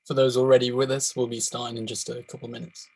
For those already with us, we'll be starting in just a couple of minutes.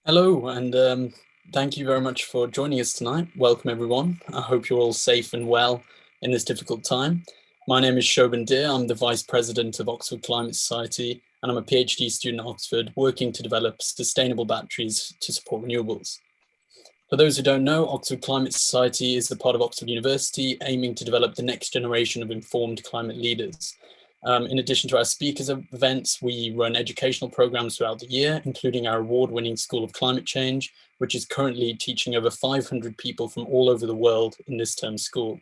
Hello, and thank you very much for joining us tonight. Welcome, everyone. I hope you're all safe and well in this difficult time. My name is Shobhan Deer. I'm the Vice President of Oxford Climate Society, and I'm a PhD student at Oxford working to develop sustainable batteries to support renewables. For those who don't know, Oxford Climate Society is a part of Oxford University aiming to develop the next generation of informed climate leaders. In addition to our speakers events, we run educational programs throughout the year, including our award-winning School of Climate Change, which is currently teaching over 500 people from all over the world in this term's school.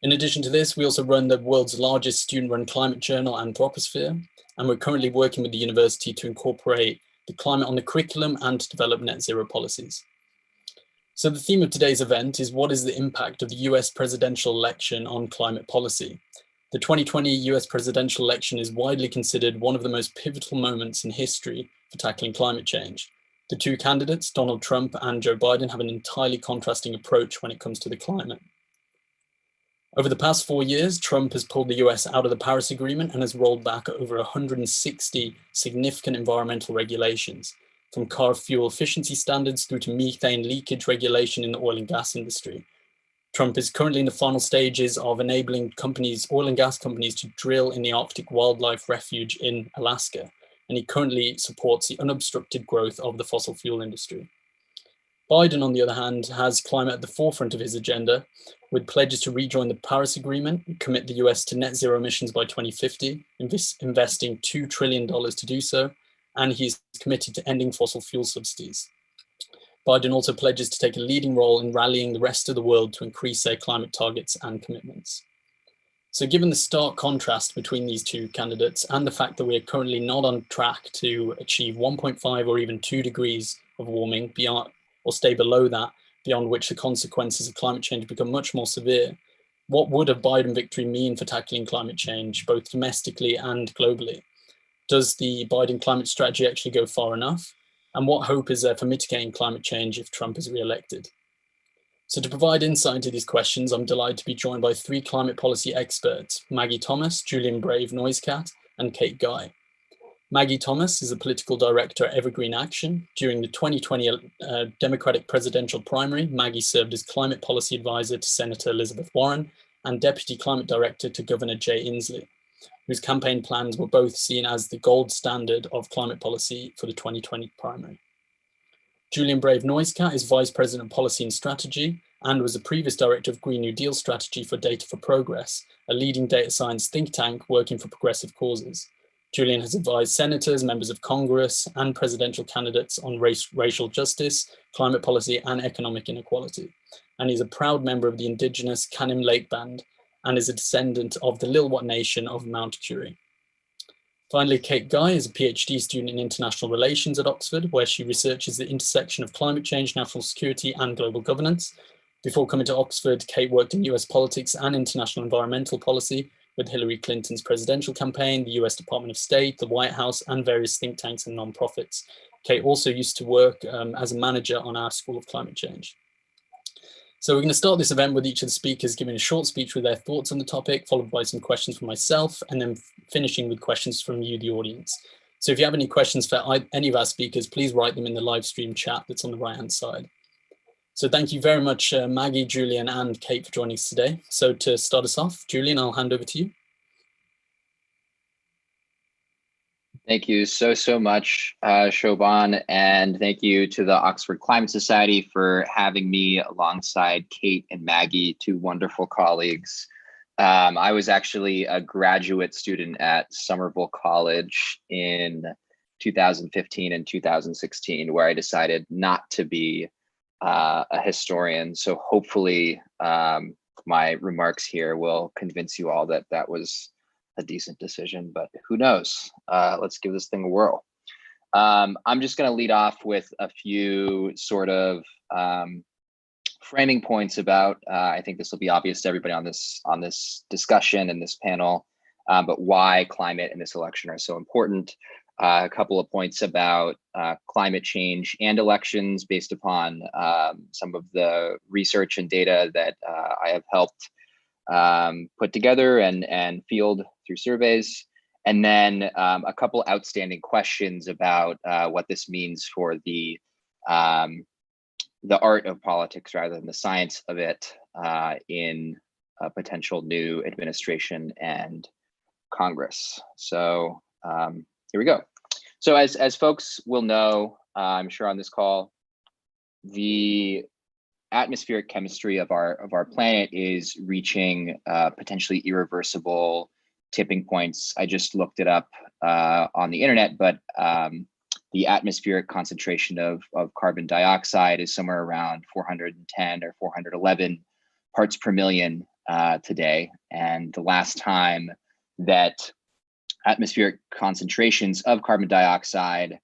In addition to this, we also run the world's largest student-run climate journal, Anthroposphere, and we're currently working with the university to incorporate the climate on the curriculum and to develop net zero policies. So the theme of today's event is what is the impact of the US presidential election on climate policy? The 2020 US presidential election is widely considered one of the most pivotal moments in history for tackling climate change. The two candidates, Donald Trump and Joe Biden, have an entirely contrasting approach when it comes to the climate. Over the past 4 years, Trump has pulled the US out of the Paris Agreement and has rolled back over 160 significant environmental regulations, from car fuel efficiency standards through to methane leakage regulation in the oil and gas industry. Trump is currently in the final stages of enabling companies, oil and gas companies, to drill in the Arctic Wildlife Refuge in Alaska, and he currently supports the unobstructed growth of the fossil fuel industry. Biden, on the other hand, has climate at the forefront of his agenda, with pledges to rejoin the Paris Agreement, commit the US to net zero emissions by 2050, investing $2 trillion to do so, and he's committed to ending fossil fuel subsidies. Biden also pledges to take a leading role in rallying the rest of the world to increase their climate targets and commitments. So given the stark contrast between these two candidates and the fact that we are currently not on track to achieve 1.5 or even 2 degrees of warming beyond, or stay below that, beyond which the consequences of climate change become much more severe, what would a Biden victory mean for tackling climate change, both domestically and globally? Does the Biden climate strategy actually go far enough? And what hope is there for mitigating climate change if Trump is re-elected? So to provide insight into these questions, I'm delighted to be joined by 3 climate policy experts, Maggie Thomas, Julian Brave Noisecat, and Kate Guy. Maggie Thomas is a political director at Evergreen Action. During the 2020 Democratic presidential primary, Maggie served as climate policy advisor to Senator Elizabeth Warren and deputy climate director to Governor Jay Inslee, whose campaign plans were both seen as the gold standard of climate policy for the 2020 primary. Julian Brave Noisecat is Vice President of Policy and Strategy and was the previous Director of Green New Deal Strategy for Data for Progress, a leading data science think tank working for progressive causes. Julian has advised senators, members of Congress, and presidential candidates on racial justice, climate policy, and economic inequality. And he's a proud member of the indigenous Kanim Lake Band and is a descendant of the Lil'wat Nation of Mount Curie. Finally, Kate Guy is a PhD student in international relations at Oxford, where she researches the intersection of climate change, national security, and global governance. Before coming to Oxford, Kate worked in US politics and international environmental policy with Hillary Clinton's presidential campaign, the US Department of State, the White House, and various think tanks and nonprofits. Kate also used to work as a manager on our School of Climate Change. So we're going to start this event with each of the speakers giving a short speech with their thoughts on the topic, followed by some questions from myself, and then finishing with questions from you, the audience. So if you have any questions for any of our speakers, please write them in the live stream chat that's on the right-hand side. So thank you very much, Maggie, Julian, and Kate for joining us today. So to start us off, Julian, I'll hand over to you. Thank you so much, Shoban, and thank you to the Oxford Climate Society for having me alongside Kate and Maggie, two wonderful colleagues. I was actually a graduate student at Somerville College in 2015 and 2016, where I decided not to be a historian. So hopefully my remarks here will convince you all that that was a decent decision, but who knows? Let's give this thing a whirl. I'm just going to lead off with a few sort of framing points about, I think this will be obvious to everybody on this discussion and this panel, but why climate and this election are so important. A couple of points about climate change and elections based upon some of the research and data that I have helped put together and field through surveys, and then a couple outstanding questions about what this means for the art of politics rather than the science of it in a potential new administration and Congress. So here we go. So as folks will know, I'm sure on this call, the atmospheric chemistry of our planet is reaching potentially irreversible tipping points. I just looked it up on the internet, but the atmospheric concentration of carbon dioxide is somewhere around 410 or 411 parts per million today. And the last time that atmospheric concentrations of carbon dioxide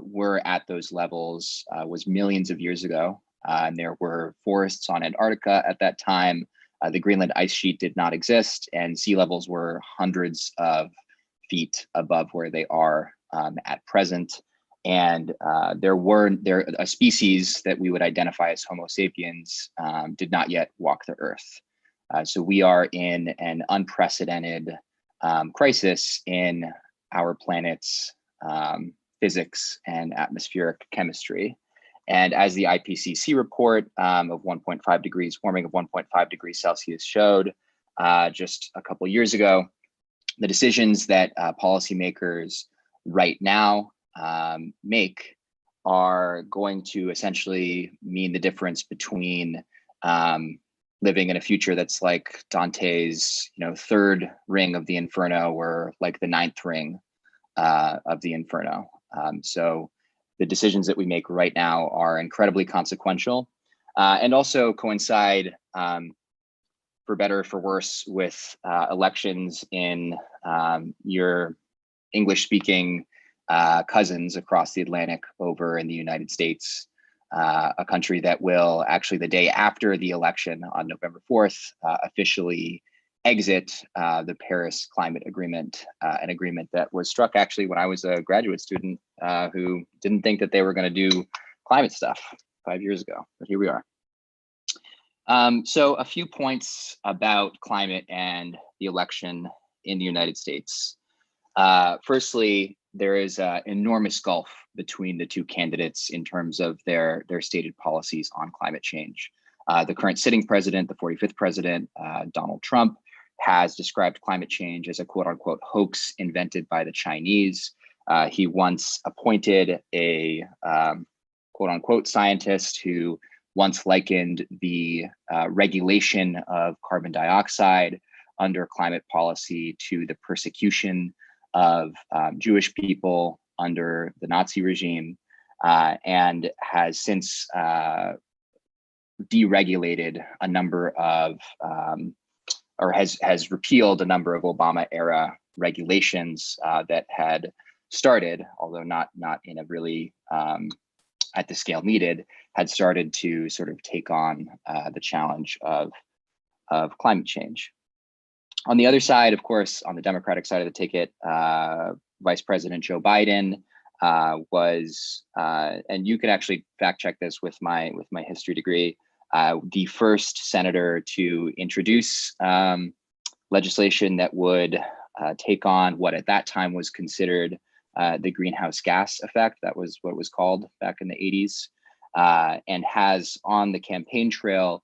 were at those levels was millions of years ago. And there were forests on Antarctica at that time. The Greenland ice sheet did not exist, and sea levels were hundreds of feet above where they are at present. And a species that we would identify as Homo sapiens did not yet walk the earth. So we are in an unprecedented crisis in our planet's physics and atmospheric chemistry. And as the IPCC report of 1.5 degrees, warming of 1.5 degrees Celsius showed just a couple years ago, the decisions that policymakers right now make are going to essentially mean the difference between living in a future that's like Dante's, third ring of the Inferno, or like the ninth ring of the Inferno. So the decisions that we make right now are incredibly consequential and also coincide, for better or for worse, with elections in your English-speaking cousins across the Atlantic over in the United States, a country that will actually, the day after the election on November 4th, officially exit the Paris Climate Agreement, an agreement that was struck actually when I was a graduate student who didn't think that they were going to do climate stuff 5 years ago, but here we are. So a few points about climate and the election in the United States. Firstly, there is an enormous gulf between the two candidates in terms of their stated policies on climate change. The current sitting president, the 45th president, Donald Trump, has described climate change as a quote unquote hoax invented by the Chinese. He once appointed a quote unquote scientist who once likened the regulation of carbon dioxide under climate policy to the persecution of Jewish people under the Nazi regime, and has since deregulated a number of or has repealed a number of Obama era regulations that had started, although not in a really at the scale needed, had started to sort of take on the challenge of climate change. On the other side, of course, on the Democratic side of the ticket, Vice President Joe Biden was, and you can actually fact check this with my history degree, the first senator to introduce legislation that would take on what at that time was considered the greenhouse gas effect. That was what it was called back in the 80s, and has on the campaign trail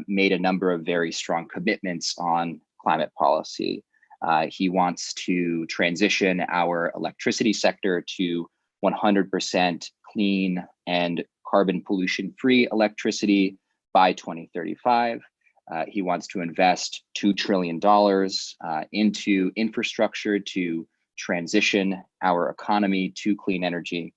made a number of very strong commitments on climate policy. He wants to transition our electricity sector to 100% clean and carbon pollution-free electricity by 2035. He wants to invest $2 trillion into infrastructure to transition our economy to clean energy.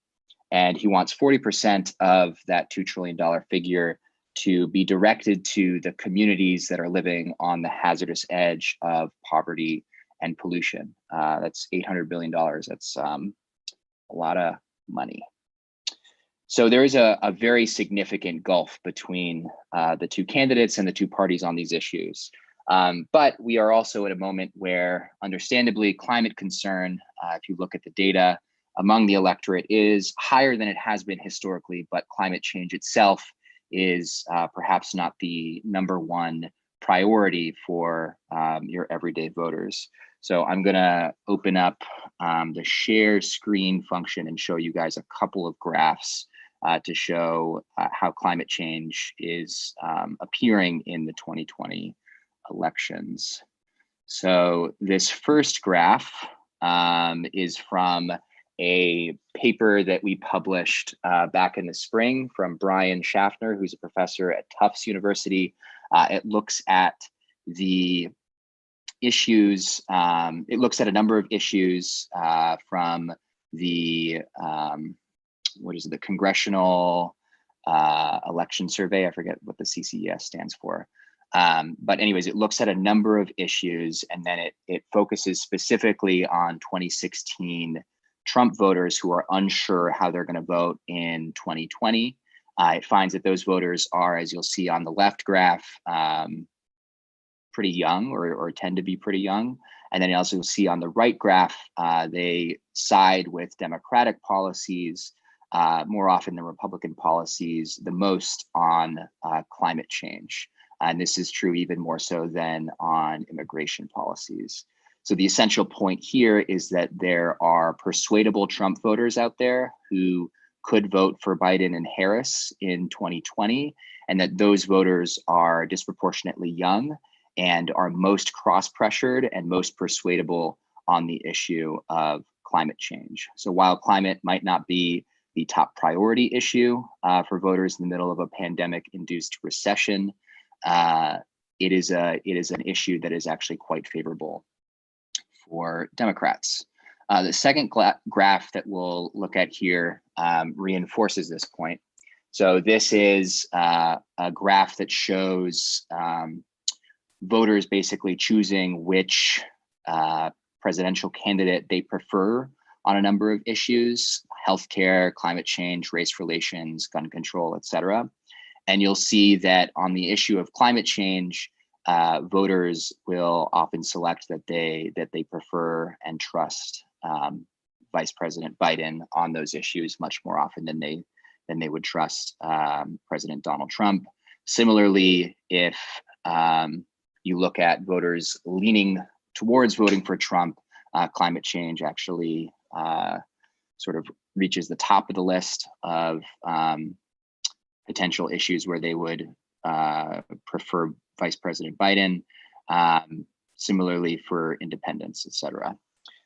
And he wants 40% of that $2 trillion figure to be directed to the communities that are living on the hazardous edge of poverty and pollution. That's $800 billion. That's a lot of money. So there is a very significant gulf between the two candidates and the two parties on these issues. But we are also at a moment where, understandably, climate concern, if you look at the data among the electorate, is higher than it has been historically, but climate change itself is perhaps not the #1 priority for your everyday voters. So I'm gonna open up the share screen function and show you guys a couple of graphs to show how climate change is appearing in the 2020 elections. So this first graph is from a paper that we published back in the spring from Brian Schaffner, who's a professor at Tufts University. It looks at the issues, it looks at a number of issues from the, the Congressional Election Survey. I forget what the CCES stands for. But anyways, it looks at a number of issues, and then it focuses specifically on 2016 Trump voters who are unsure how they're going to vote in 2020. It finds that those voters are, as you'll see on the left graph, pretty young or tend to be pretty young. And then you also see on the right graph, they side with Democratic policies more often than Republican policies, the most on climate change. And this is true even more so than on immigration policies. So the essential point here is that there are persuadable Trump voters out there who could vote for Biden and Harris in 2020, and that those voters are disproportionately young and are most cross-pressured and most persuadable on the issue of climate change. So while climate might not be the top priority issue for voters in the middle of a pandemic-induced recession, it is an issue that is actually quite favorable for Democrats. The second graph that we'll look at here reinforces this point. So this is a graph that shows voters basically choosing which presidential candidate they prefer on a number of issues: healthcare, climate change, race relations, gun control, etc. And you'll see that on the issue of climate change, voters will often select that they prefer and trust Vice President Biden on those issues much more often than they would trust President Donald Trump. Similarly, if you look at voters leaning towards voting for Trump, climate change actually sort of reaches the top of the list of potential issues where they would prefer Vice President Biden. Similarly for independents, et cetera.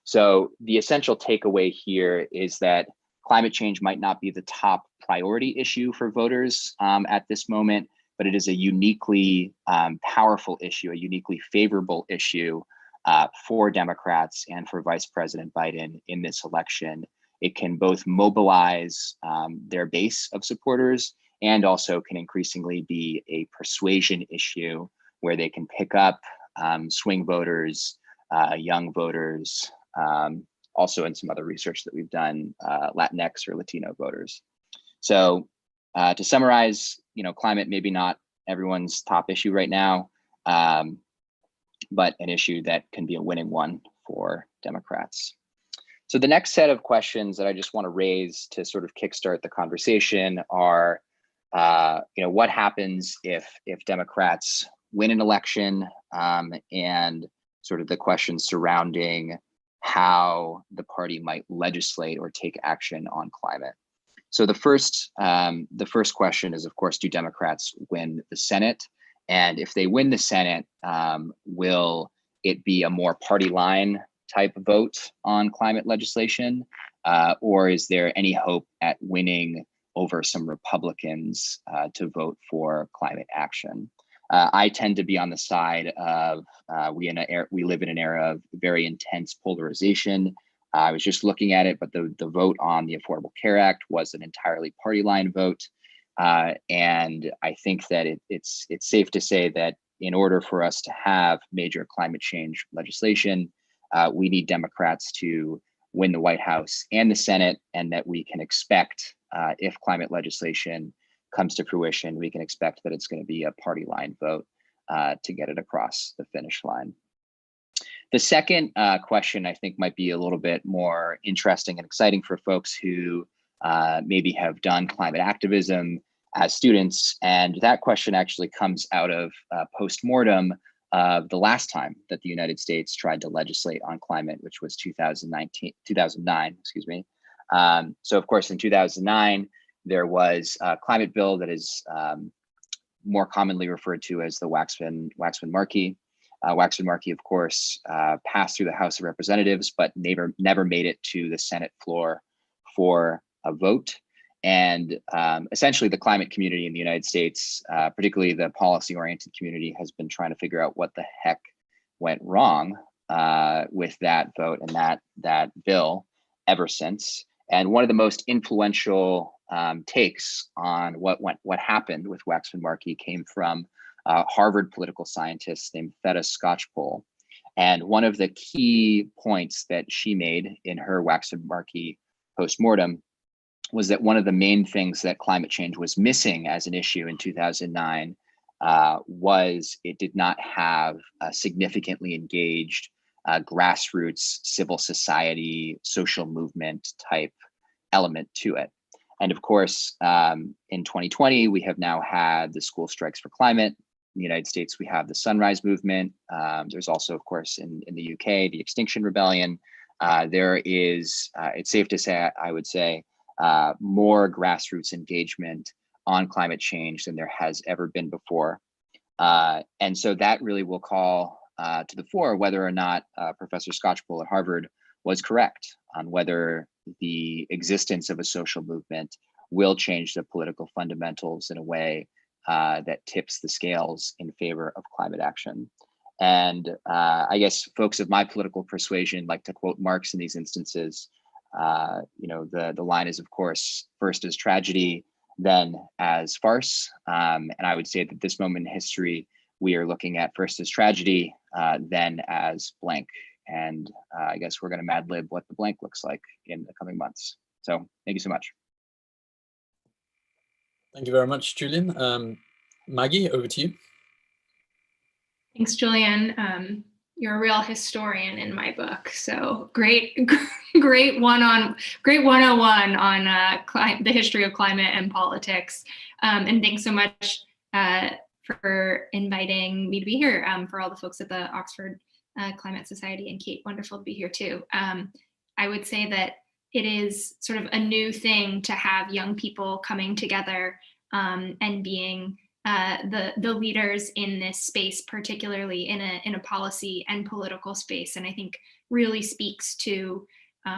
So the essential takeaway here is that climate change might not be the top priority issue for voters at this moment, but it is a uniquely powerful issue, a uniquely favorable issue for Democrats and for Vice President Biden in this election. It can both mobilize their base of supporters and also can increasingly be a persuasion issue where they can pick up swing voters, young voters, also in some other research that we've done, Latinx or Latino voters. So to summarize, climate maybe not everyone's top issue right now, but an issue that can be a winning one for Democrats. So the next set of questions that I just want to raise to sort of kickstart the conversation are, what happens if Democrats win an election, and sort of the questions surrounding how the party might legislate or take action on climate. So the first question is, of course, do Democrats win the Senate? And if they win the Senate, will it be a more party line type vote on climate legislation? Or is there any hope at winning over some Republicans to vote for climate action? I tend to be on the side of we live in an era of very intense polarization. I was just looking at it, but the vote on the Affordable Care Act was an entirely party line vote. And I think that it's safe to say that in order for us to have major climate change legislation, we need Democrats to win the White House and the Senate, and that we can expect, if climate legislation comes to fruition, we can expect that it's going to be a party line vote to get it across the finish line. The second question I think might be a little bit more interesting and exciting for folks who maybe have done climate activism as students. And that question actually comes out of post-mortem of the last time that the United States tried to legislate on climate, which was 2009, excuse me. So of course, in 2009, there was a climate bill that is more commonly referred to as the Waxman-Markey. Waxman-Markey, of course, passed through the House of Representatives, but never made it to the Senate floor for a vote. And essentially, the climate community in the United States, particularly the policy-oriented community, has been trying to figure out what the heck went wrong with that vote and that bill ever since. And one of the most influential takes on what happened with Waxman-Markey came from Harvard political scientist named Theda Skocpol. And one of the key points that she made in her Waxman-Markey postmortem was that one of the main things that climate change was missing as an issue in 2009 was it did not have a significantly engaged grassroots civil society, social movement type element to it. And of course, in 2020, we have now had the school strikes for climate. In the United States, we have the Sunrise Movement. There's also, of course, in the UK, the Extinction Rebellion. There is, it's safe to say, I would say, more grassroots engagement on climate change than there has ever been before. And so that really will call to the fore whether or not Professor Skocpol at Harvard was correct on whether the existence of a social movement will change the political fundamentals in a way that tips the scales in favor of climate action. And I guess folks of my political persuasion like to quote Marx in these instances. The line is, of course, first as tragedy, then as farce. And I would say that this moment in history, we are looking at first as tragedy, then as blank. And I guess we're going to Mad Lib what the blank looks like in the coming months. So thank you so much. Thank you very much, Julian. Maggie, over to you. Thanks, Julian. You're a real historian in my book. So great 101 on the history of climate and politics. And thanks so much for inviting me to be here, for all the folks at the Oxford Climate Society, and Kate, wonderful to be here too. I would say that it is sort of a new thing to have young people coming together and being the leaders in this space, particularly in a policy and political space. And I think really speaks to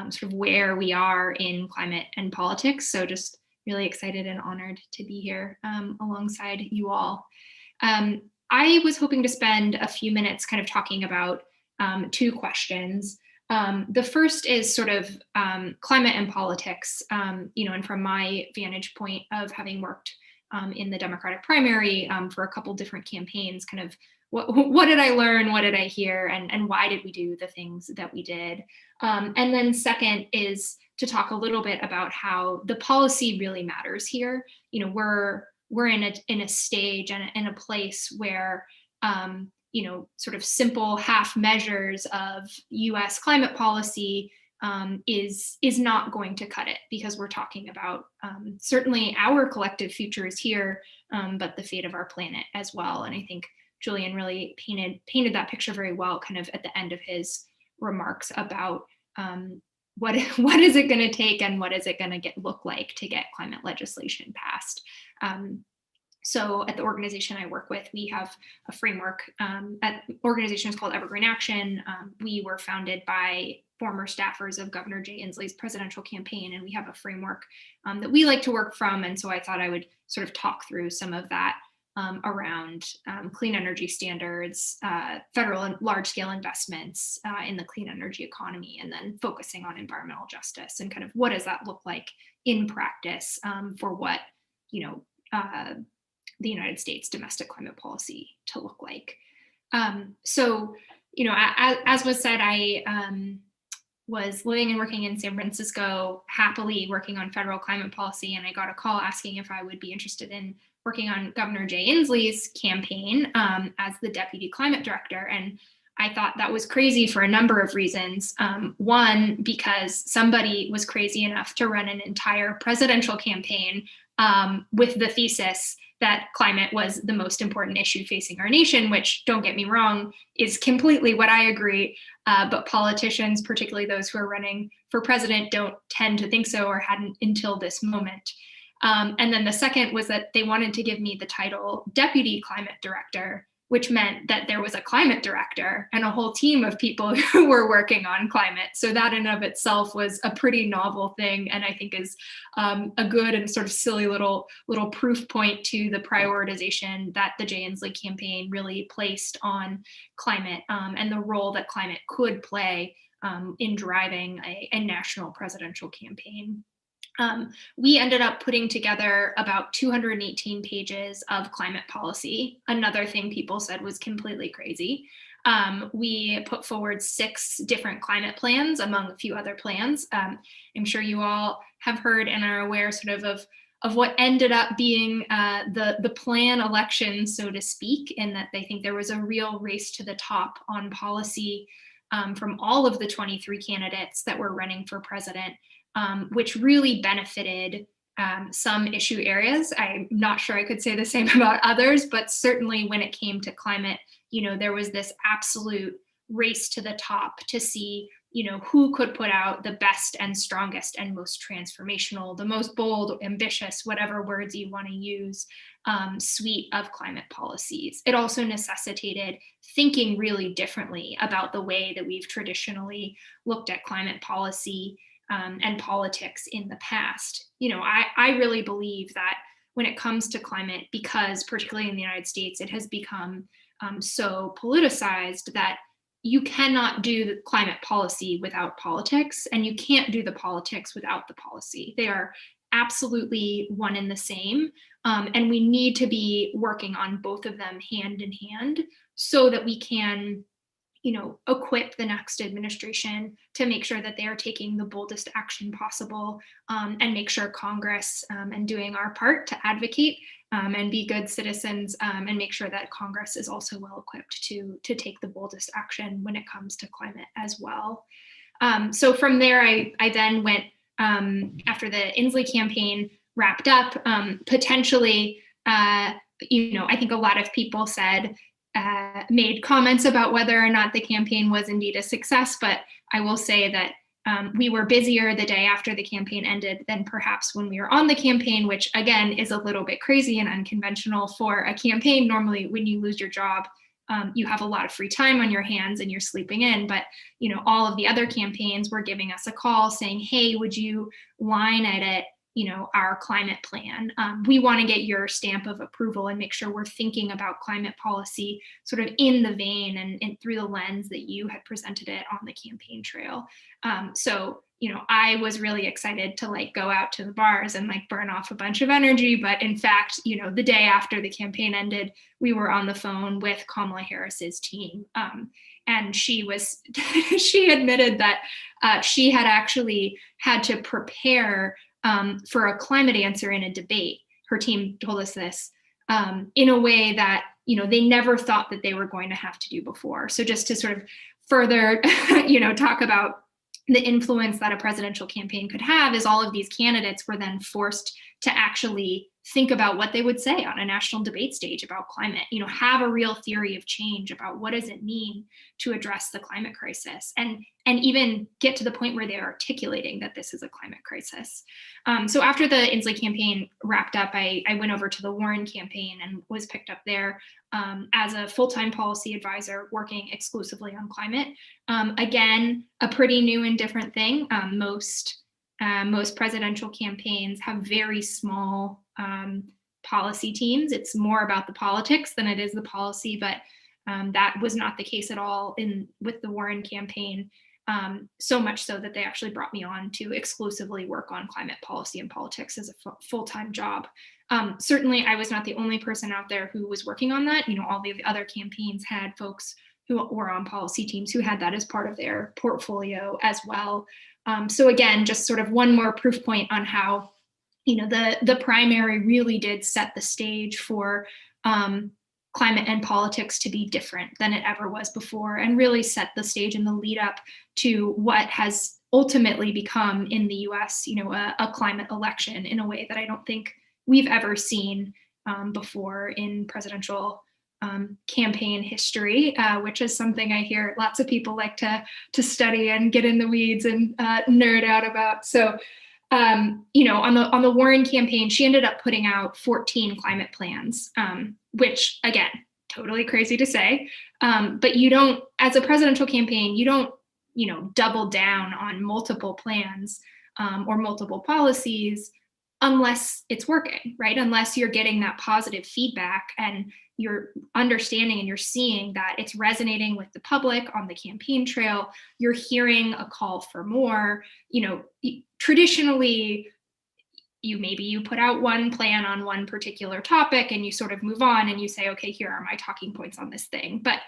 sort of where we are in climate and politics. So just really excited and honored to be here alongside you all. I was hoping to spend a few minutes kind of talking about two questions. The first is sort of climate and politics, and from my vantage point of having worked in the Democratic primary for a couple different campaigns, kind of what did I learn, what did I hear, and why did we do the things that we did? And then second is to talk a little bit about how the policy really matters here. You know, we're in a stage and in a place where you know, sort of simple half measures of U.S. climate policy is not going to cut it, because we're talking about certainly our collective futures here, but the fate of our planet as well. And I think Julian really painted that picture very well, kind of at the end of his remarks about what is it going to take and what is it going to look like to get climate legislation passed. So at the organization I work with, we have a framework. At organization is called Evergreen Action. We were founded by former staffers of Governor Jay Inslee's presidential campaign, and we have a framework that we like to work from. And so I thought I would sort of talk through some of that around clean energy standards, federal and large-scale investments in the clean energy economy, and then focusing on environmental justice and kind of what does that look like in practice for what, you know, the United States domestic climate policy to look like. So, you know, as was said, I was living and working in San Francisco, happily working on federal climate policy, and I got a call asking if I would be interested in working on Governor Jay Inslee's campaign as the deputy climate director. And I thought that was crazy for a number of reasons. One, because somebody was crazy enough to run an entire presidential campaign with the thesis that climate was the most important issue facing our nation, which, don't get me wrong, is completely what I agree. But politicians, particularly those who are running for president, don't tend to think so, or hadn't until this moment. And then the second was that they wanted to give me the title deputy climate director, which meant that there was a climate director and a whole team of people who were working on climate. So that in of itself was a pretty novel thing, and I think is a good and sort of silly little proof point to the prioritization that the Jay Inslee campaign really placed on climate and the role that climate could play in driving a national presidential campaign. We ended up putting together about 218 pages of climate policy. Another thing people said was completely crazy. We put forward 6 different climate plans, among a few other plans. I'm sure you all have heard and are aware sort of what ended up being the plan election, so to speak, in that they think there was a real race to the top on policy from all of the 23 candidates that were running for president. Which really benefited some issue areas. I'm not sure I could say the same about others, but certainly when it came to climate, you know, there was this absolute race to the top to see, you know, who could put out the best and strongest and most transformational, the most bold, ambitious, whatever words you want to use, suite of climate policies. It also necessitated thinking really differently about the way that we've traditionally looked at climate policy and politics in the past. You know, I really believe that when it comes to climate, because particularly in the United States, it has become so politicized that you cannot do the climate policy without politics, and you can't do the politics without the policy. They are absolutely one and the same. And we need to be working on both of them hand in hand so that we can, you know, equip the next administration to make sure that they are taking the boldest action possible, and make sure Congress and doing our part to advocate and be good citizens, and make sure that Congress is also well equipped to take the boldest action when it comes to climate as well. So from there, I then went, after the Inslee campaign wrapped up, potentially, you know, I think a lot of people said, made comments about whether or not the campaign was indeed a success, but I will say that we were busier the day after the campaign ended than perhaps when we were on the campaign, which again is a little bit crazy and unconventional for a campaign. Normally, when you lose your job, you have a lot of free time on your hands and you're sleeping in. But you know, all of the other campaigns were giving us a call saying, "Hey, would you line edit, you know, our climate plan? We want to get your stamp of approval and make sure we're thinking about climate policy sort of in the vein and through the lens that you had presented it on the campaign trail." So I was really excited to like go out to the bars and like burn off a bunch of energy. But in fact, the day after the campaign ended, we were on the phone with Kamala Harris's team. And she admitted that she had actually had to prepare for a climate answer in a debate. Her team told us this in a way that, they never thought that they were going to have to do before. So just to sort of further, talk about the influence that a presidential campaign could have, is all of these candidates were then forced to actually think about what they would say on a national debate stage about climate, have a real theory of change about what does it mean to address the climate crisis, and even get to the point where they're articulating that this is a climate crisis. So after the Inslee campaign wrapped up, I went over to the Warren campaign and was picked up there as a full-time policy advisor working exclusively on climate. Again, a pretty new and different thing. Most presidential campaigns have very small policy teams. It's more about the politics than it is the policy, but that was not the case at all with the Warren campaign. So much so that they actually brought me on to exclusively work on climate policy and politics as a full-time job. Certainly, I was not the only person out there who was working on that. All the other campaigns had folks who were on policy teams who had that as part of their portfolio as well. So again, just sort of one more proof point on how, the primary really did set the stage for climate and politics to be different than it ever was before, and really set the stage in the lead up to what has ultimately become in the US, a climate election in a way that I don't think we've ever seen before in presidential campaign history, which is something I hear lots of people like to study and get in the weeds and nerd out about. So, on the Warren campaign, she ended up putting out 14 climate plans, which again, totally crazy to say. But you don't, as a presidential campaign, you don't, double down on multiple plans or multiple policies unless it's working, right? Unless you're getting that positive feedback and you're understanding and you're seeing that it's resonating with the public on the campaign trail, you're hearing a call for more. Traditionally, you put out one plan on one particular topic and you sort of move on and you say, okay, here are my talking points on this thing. But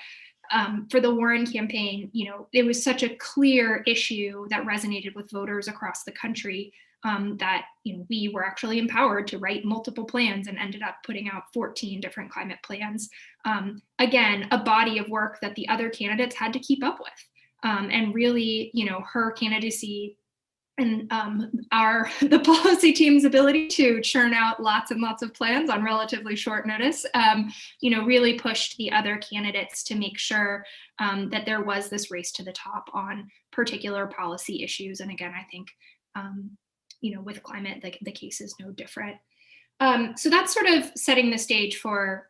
for the Warren campaign, it was such a clear issue that resonated with voters across the country that we were actually empowered to write multiple plans and ended up putting out 14 different climate plans. Again, a body of work that the other candidates had to keep up with. And really, her candidacy and the policy team's ability to churn out lots and lots of plans on relatively short notice, really pushed the other candidates to make sure that there was this race to the top on particular policy issues. And again, I think, with climate, the case is no different. So that's sort of setting the stage for,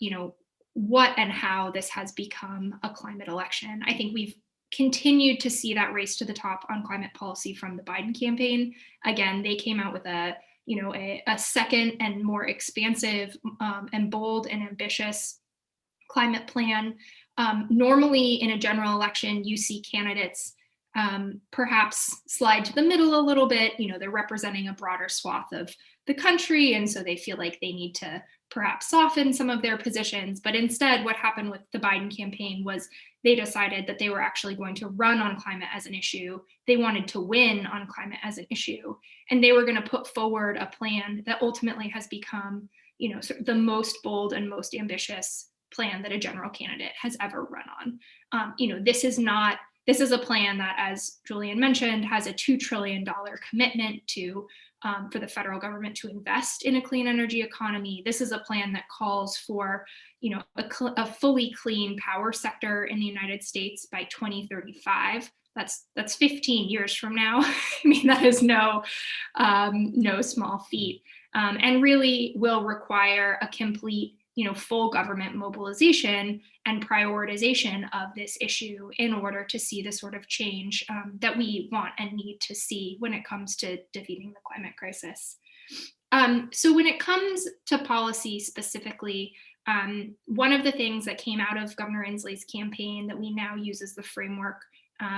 what and how this has become a climate election. I think we've continued to see that race to the top on climate policy from the Biden campaign. Again, they came out with a second and more expansive and bold and ambitious climate plan. Normally in a general election, you see candidates perhaps slide to the middle a little bit. They're representing a broader swath of the country, and so they feel like they need to perhaps soften some of their positions. But instead, what happened with the Biden campaign was they decided that they were actually going to run on climate as an issue. They wanted to win on climate as an issue, and they were going to put forward a plan that ultimately has become, sort of the most bold and most ambitious plan that a general candidate has ever run on. This is a plan that, as Julian mentioned, has a $2 trillion commitment for the federal government to invest in a clean energy economy. This is a plan that calls for, a fully clean power sector in the United States by 2035. That's 15 years from now. I mean, that is no small feat, and really will require a complete, full government mobilization and prioritization of this issue in order to see the sort of change that we want and need to see when it comes to defeating the climate crisis. So when it comes to policy specifically, one of the things that came out of Governor Inslee's campaign that we now use as the framework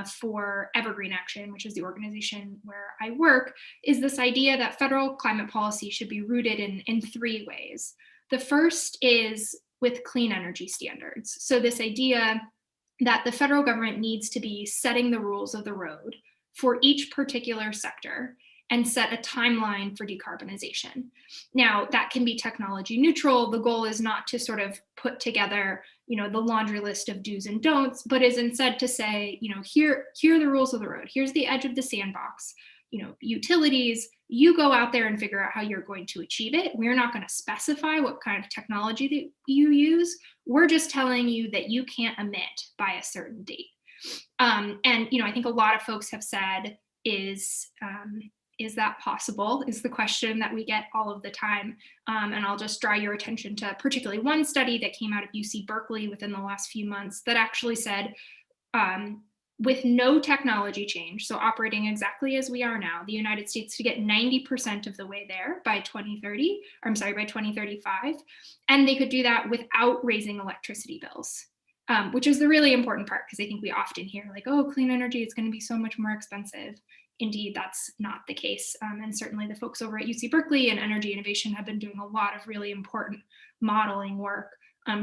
for Evergreen Action, which is the organization where I work, is this idea that federal climate policy should be rooted in three ways. The first is with clean energy standards. So this idea that the federal government needs to be setting the rules of the road for each particular sector and set a timeline for decarbonization. Now, that can be technology neutral. The goal is not to sort of put together, the laundry list of do's and don'ts, but is instead to say, here are the rules of the road. Here's the edge of the sandbox. Utilities, you go out there and figure out how you're going to achieve it. We're not going to specify what kind of technology that you use. We're just telling you that you can't emit by a certain date. And I think a lot of folks have said, is that possible? Is the question that we get all of the time. And I'll just draw your attention to particularly one study that came out of UC Berkeley within the last few months that actually said, with no technology change, so operating exactly as we are now, the United States to get 90% of the way there by 2035. And they could do that without raising electricity bills, which is the really important part, because I think we often hear like, oh, clean energy is going to be so much more expensive. Indeed, that's not the case. And certainly the folks over at UC Berkeley and Energy Innovation have been doing a lot of really important modeling work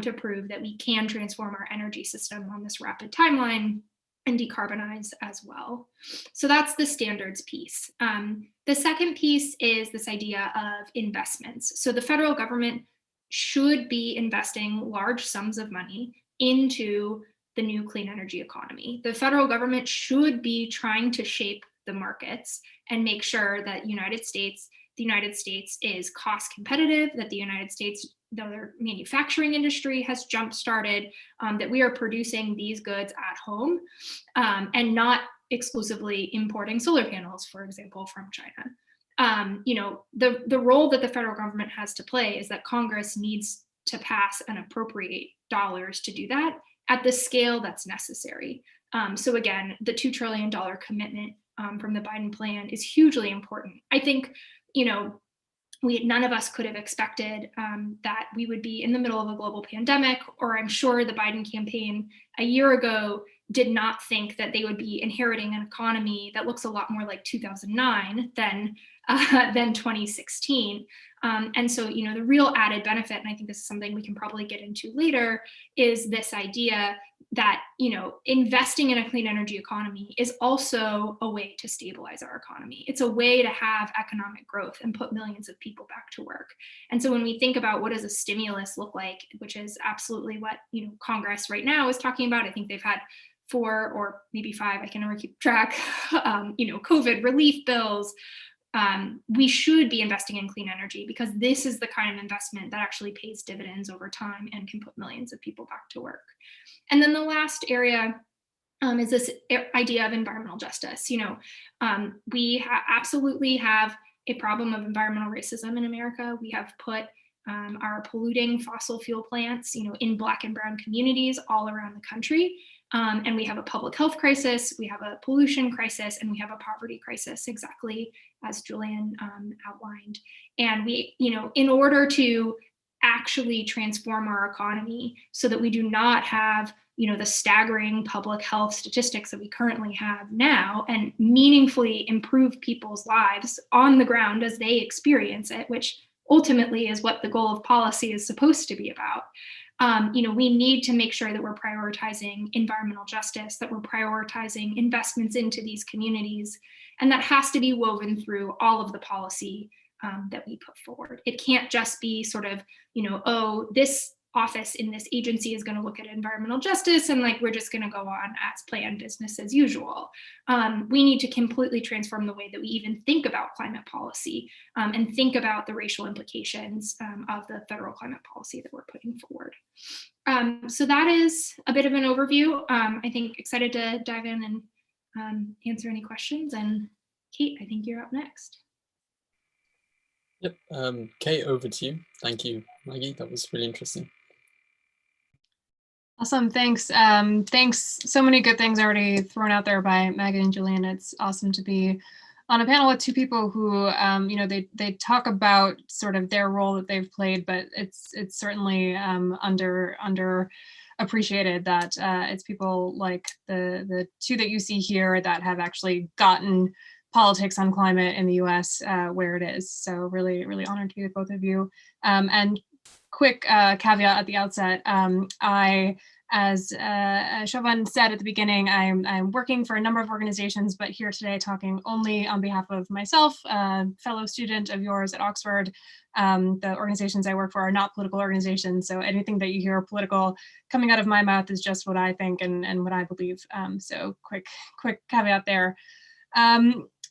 to prove that we can transform our energy system on this rapid timeline and decarbonize as well. So that's the standards piece. The second piece is this idea of investments. So the federal government should be investing large sums of money into the new clean energy economy. The federal government should be trying to shape the markets and make sure that the United States is cost competitive, that the United States, their manufacturing industry has jump-started, that we are producing these goods at home and not exclusively importing solar panels, for example, from China. The role that the federal government has to play is that Congress needs to pass and appropriate dollars to do that at the scale that's necessary. So again, the $2 trillion commitment from the Biden plan is hugely important. I think, none of us could have expected that we would be in the middle of a global pandemic, or I'm sure the Biden campaign a year ago did not think that they would be inheriting an economy that looks a lot more like 2009 than 2016. And so, the real added benefit, and I think this is something we can probably get into later, is this idea that, investing in a clean energy economy is also a way to stabilize our economy. It's a way to have economic growth and put millions of people back to work. And so when we think about what does a stimulus look like, which is absolutely what, Congress right now is talking about, I think they've had 4 or maybe 5, I can never keep track, COVID relief bills. We should be investing in clean energy because this is the kind of investment that actually pays dividends over time and can put millions of people back to work. And then the last area is this idea of environmental justice. We absolutely have a problem of environmental racism in America. We have put our polluting fossil fuel plants, in Black and brown communities all around the country. And we have a public health crisis, we have a pollution crisis, and we have a poverty crisis, exactly as Julian outlined. And we, in order to actually transform our economy so that we do not have, the staggering public health statistics that we currently have now, and meaningfully improve people's lives on the ground as they experience it, which ultimately is what the goal of policy is supposed to be about. We need to make sure that we're prioritizing environmental justice, that we're prioritizing investments into these communities, and that has to be woven through all of the policy that we put forward. It can't just be sort of, this office in this agency is going to look at environmental justice and we're just going to go on as planned, business as usual. We need to completely transform the way that we even think about climate policy and think about the racial implications of the federal climate policy that we're putting forward. So that is a bit of an overview. I think excited to dive in and answer any questions. And Kate, I think you're up next. Yep, Kate, over to you. Thank you, Maggie. That was really interesting. Awesome, thanks. Thanks. So many good things already thrown out there by Maggie and Julian. It's awesome to be on a panel with two people who, you know, they talk about sort of their role that they've played, but it's certainly underappreciated that it's people like the two that you see here that have actually gotten politics on climate in the US where it is. So really, really honored to be with both of you. And quick caveat at the outset, as Chauvin said at the beginning, I'm working for a number of organizations, but here today talking only on behalf of myself, fellow student of yours at Oxford. The organizations I work for are not political organizations, so anything that you hear political coming out of my mouth is just what I think and what I believe. So quick caveat there.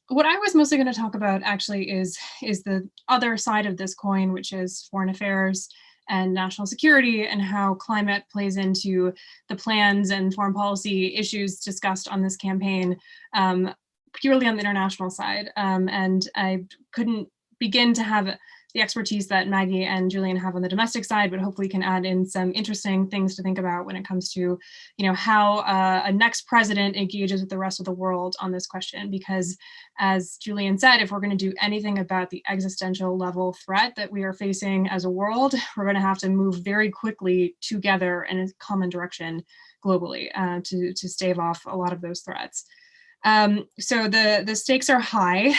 What I was mostly going to talk about actually is the other side of this coin, which is foreign affairs and national security, and how climate plays into the plans and foreign policy issues discussed on this campaign, purely on the international side. And I couldn't begin to have the expertise that Maggie and Julian have on the domestic side, but hopefully can add in some interesting things to think about when it comes to, you know, how a next president engages with the rest of the world on this question. Because as Julian said, if we're going to do anything about the existential level threat that we are facing as a world, we're going to have to move very quickly together in a common direction globally to stave off a lot of those threats. So the stakes are high,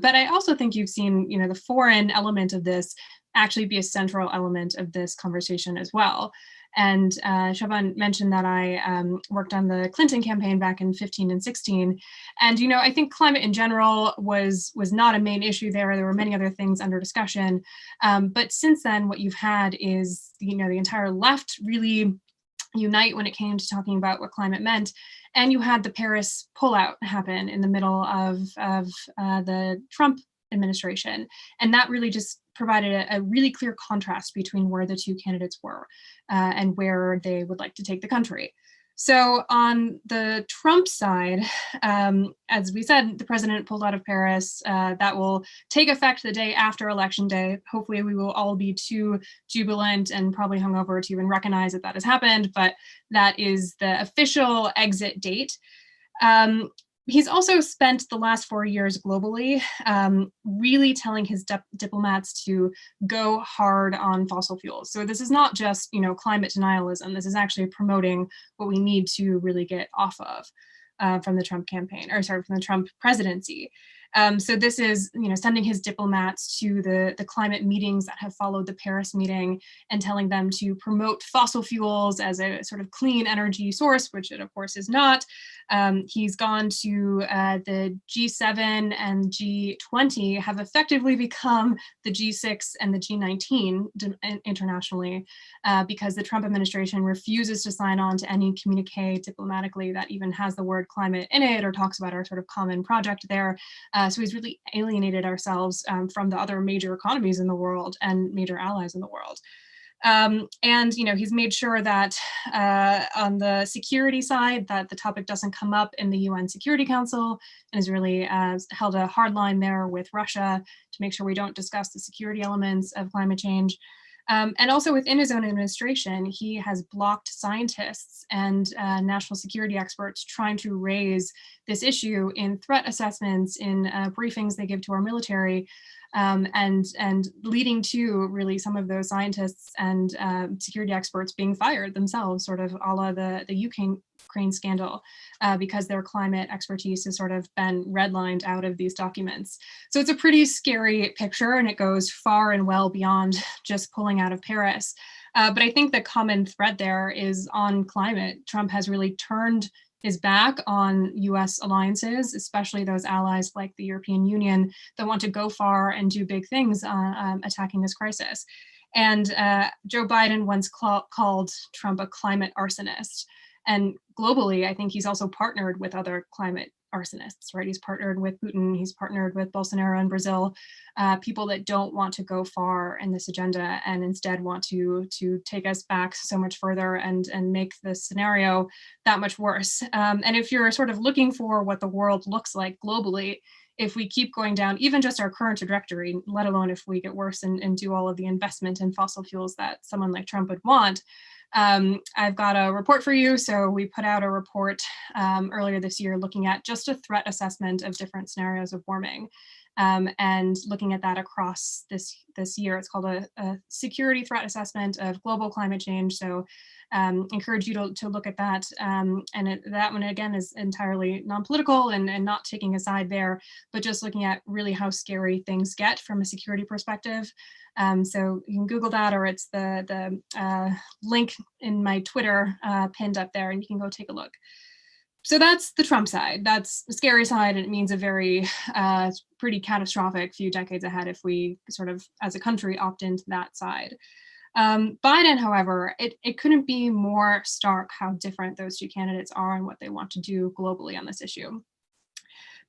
but I also think you've seen, you know, the foreign element of this actually be a central element of this conversation as well. And Chauvin mentioned that I worked on the Clinton campaign back in 15 and 16. And, you know, I think climate in general was not a main issue there. There were many other things under discussion. But since then, what you've had is, you know, the entire left really unite when it came to talking about what climate meant. And you had the Paris pullout happen in the middle of the Trump administration. And that really just provided a really clear contrast between where the two candidates were and where they would like to take the country. So on the Trump side, as we said, the president pulled out of Paris. That will take effect the day after Election Day. Hopefully we will all be too jubilant and probably hungover to even recognize that has happened, but that is the official exit date. He's also spent the last 4 years globally really telling his diplomats to go hard on fossil fuels. So this is not just, you know, climate denialism. This is actually promoting what we need to really get off of from the Trump campaign, or sorry, from the Trump presidency. So this is, you know, sending his diplomats to the climate meetings that have followed the Paris meeting and telling them to promote fossil fuels as a sort of clean energy source, which it of course is not. He's gone to the G7 and G20 have effectively become the G6 and the G19 internationally because the Trump administration refuses to sign on to any communique diplomatically that even has the word climate in it or talks about our sort of common project there. So he's really alienated ourselves from the other major economies in the world and major allies in the world. And, you know, he's made sure that on the security side, that the topic doesn't come up in the UN Security Council, and has really held a hard line there with Russia to make sure we don't discuss the security elements of climate change. And also within his own administration, he has blocked scientists and national security experts trying to raise this issue in threat assessments, in briefings they give to our military, and leading to really some of those scientists and security experts being fired themselves, sort of a la the Ukraine scandal, because their climate expertise has sort of been redlined out of these documents. So it's a pretty scary picture, and it goes far and well beyond just pulling out of Paris. But I think the common thread there is on climate. Trump has really turned his back on US alliances, especially those allies like the European Union that want to go far and do big things attacking this crisis. And Joe Biden once called Trump a climate arsonist. And globally, I think he's also partnered with other climate arsonists, right? He's partnered with Putin, he's partnered with Bolsonaro in Brazil, people that don't want to go far in this agenda and instead want to take us back so much further and make the scenario that much worse. And if you're sort of looking for what the world looks like globally, if we keep going down even just our current trajectory, let alone if we get worse and do all of the investment in fossil fuels that someone like Trump would want, I've got a report for you. So we put out a report earlier this year looking at just a threat assessment of different scenarios of warming. And looking at that across this year. It's called a security threat assessment of global climate change. So encourage you to look at that. That one, again, is entirely non-political and not taking a side there, but just looking at really how scary things get from a security perspective. So you can Google that, or it's the link in my Twitter pinned up there, and you can go take a look. So that's the Trump side. That's the scary side. And it means a very pretty catastrophic few decades ahead if we sort of, as a country, opt into that side. Biden, however, it couldn't be more stark how different those two candidates are and what they want to do globally on this issue.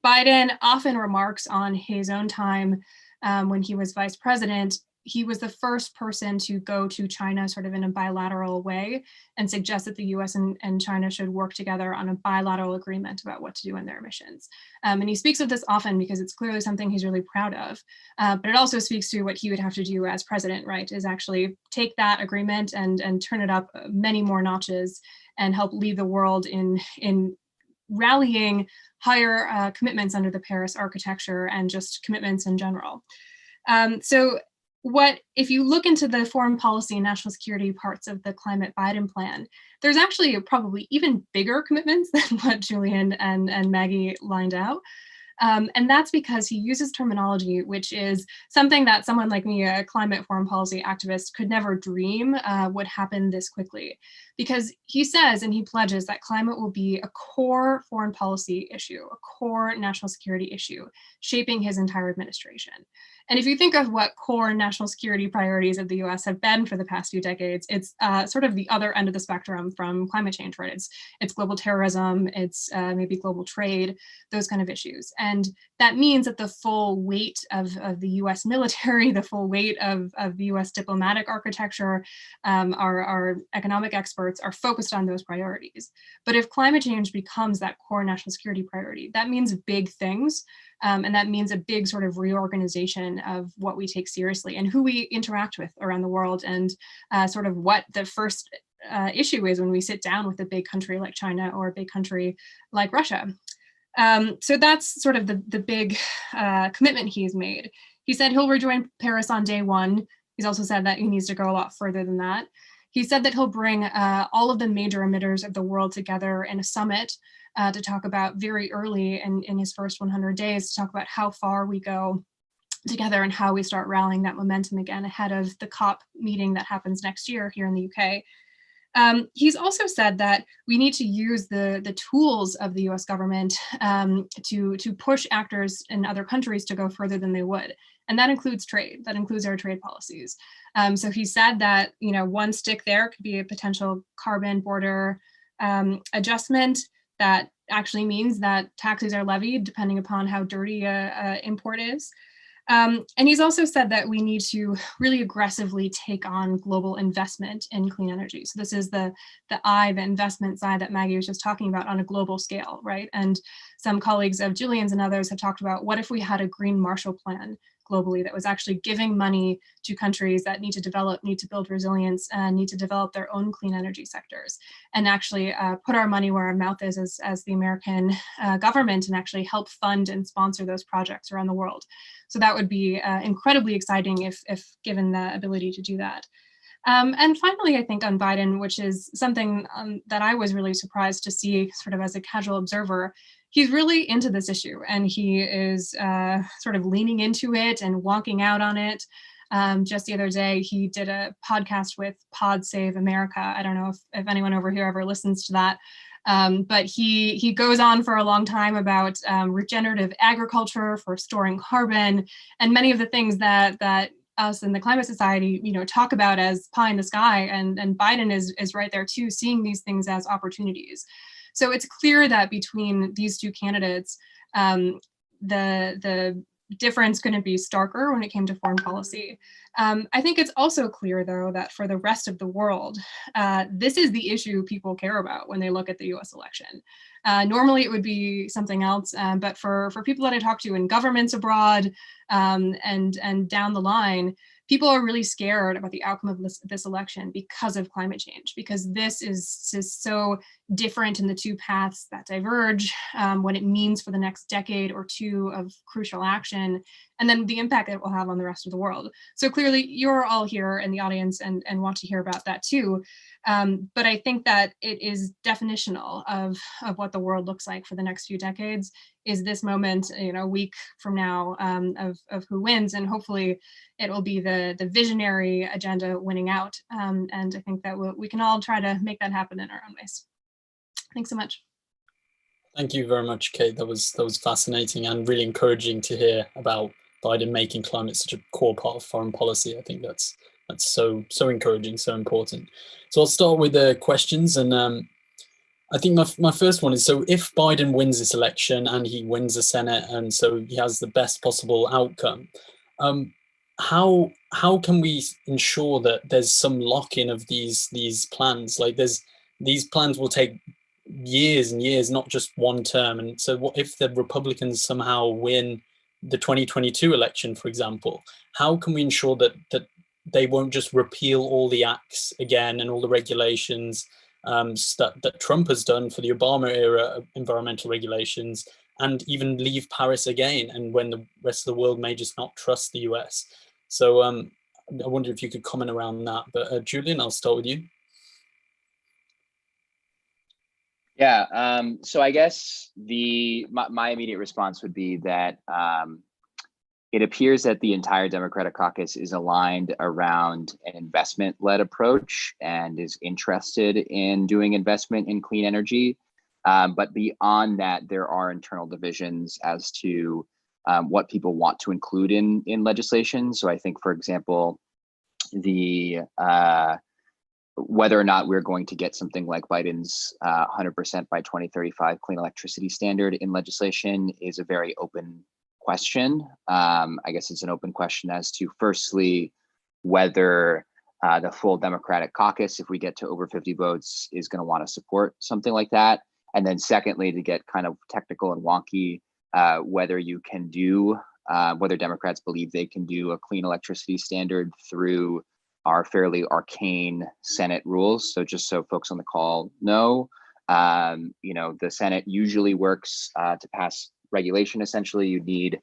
Biden often remarks on his own time when he was vice president. He was the first person to go to China sort of in a bilateral way and suggest that the US and China should work together on a bilateral agreement about what to do in their emissions. And he speaks of this often because it's clearly something he's really proud of. But it also speaks to what he would have to do as president, right, is actually take that agreement and turn it up many more notches and help lead the world in rallying higher commitments under the Paris architecture and just commitments in general. So if you look into the foreign policy and national security parts of the climate Biden plan, there's actually probably even bigger commitments than what Julian and Maggie lined out. And that's because he uses terminology, which is something that someone like me, a climate foreign policy activist, could never dream would happen this quickly. Because he says, and he pledges, that climate will be a core foreign policy issue, a core national security issue, shaping his entire administration. And if you think of what core national security priorities of the US have been for the past few decades, it's sort of the other end of the spectrum from climate change, right? It's global terrorism, it's maybe global trade, those kind of issues. And that means that the full weight of the US military, the full weight of the US diplomatic architecture, our economic experts are focused on those priorities. But if climate change becomes that core national security priority, that means big things. And that means a big sort of reorganization of what we take seriously and who we interact with around the world, and sort of what the first issue is when we sit down with a big country like China or a big country like Russia. So that's sort of the big commitment he's made. He said he'll rejoin Paris on day one. He's also said that he needs to go a lot further than that. He said that he'll bring all of the major emitters of the world together in a summit to talk about very early in his first 100 days, to talk about how far we go together and how we start rallying that momentum again ahead of the COP meeting that happens next year here in the UK. He's also said that we need to use the tools of the US government to push actors in other countries to go further than they would. And that includes trade, that includes our trade policies. So he said that, one stick there could be a potential carbon border adjustment that actually means that taxes are levied depending upon how dirty an import is. And he's also said that we need to really aggressively take on global investment in clean energy. So this is the investment side that Maggie was just talking about on a global scale, right? And some colleagues of Julian's and others have talked about, what if we had a green Marshall Plan globally that was actually giving money to countries that need to develop, need to build resilience, and need to develop their own clean energy sectors, and actually put our money where our mouth is as the American government, and actually help fund and sponsor those projects around the world. So that would be incredibly exciting if given the ability to do that. And finally, I think on Biden, which is something that I was really surprised to see sort of as a casual observer, he's really into this issue, and he is sort of leaning into it and walking out on it. Just the other day, he did a podcast with Pod Save America. I don't know if anyone over here ever listens to that. But he goes on for a long time about regenerative agriculture for storing carbon, and many of the things that us in the climate society, talk about as pie in the sky, and Biden is right there too, seeing these things as opportunities. So it's clear that between these two candidates, the difference couldn't be starker when it came to foreign policy. I think it's also clear, though, that for the rest of the world, this is the issue people care about when they look at the US election. Normally it would be something else, but for people that I talk to in governments abroad and down the line, people are really scared about the outcome of this election because of climate change, because this is so different in the two paths that diverge, what it means for the next decade or two of crucial action, and then the impact it will have on the rest of the world. So clearly you're all here in the audience and want to hear about that too. But I think that it is definitional of what the world looks like for the next few decades, is this moment, a week from now, of who wins, and hopefully it will be the visionary agenda winning out. And I think that we can all try to make that happen in our own ways. Thanks so much. Thank you very much, Kate. That was fascinating and really encouraging to hear about Biden making climate such a core part of foreign policy. I think that's so encouraging, so important. So I'll start with the questions, and I think my first one is, so if Biden wins this election and he wins the Senate, and so he has the best possible outcome, how can we ensure that there's some lock-in of these plans? Like these plans will take years and years, not just one term. And so what if the Republicans somehow win the 2022 election, for example? How can we ensure that they won't just repeal all the acts again and all the regulations that Trump has done for the Obama era environmental regulations, and even leave Paris again, and when the rest of the world may just not trust the US? So I wonder if you could comment around that. But Julian, I'll start with you. Yeah, so I guess my immediate response would be that it appears that the entire Democratic caucus is aligned around an investment-led approach and is interested in doing investment in clean energy. But beyond that, there are internal divisions as to what people want to include in legislation. So I think, for example, the whether or not we're going to get something like Biden's 100% by 2035 clean electricity standard in legislation is a very open question. I guess it's an open question as to, firstly, whether the full Democratic caucus, if we get to over 50 votes, is going to want to support something like that. And then secondly, to get kind of technical and wonky, whether you can do, whether Democrats believe they can do a clean electricity standard through our fairly arcane Senate rules. So just so folks on the call know, the Senate usually works to pass regulation. Essentially, you need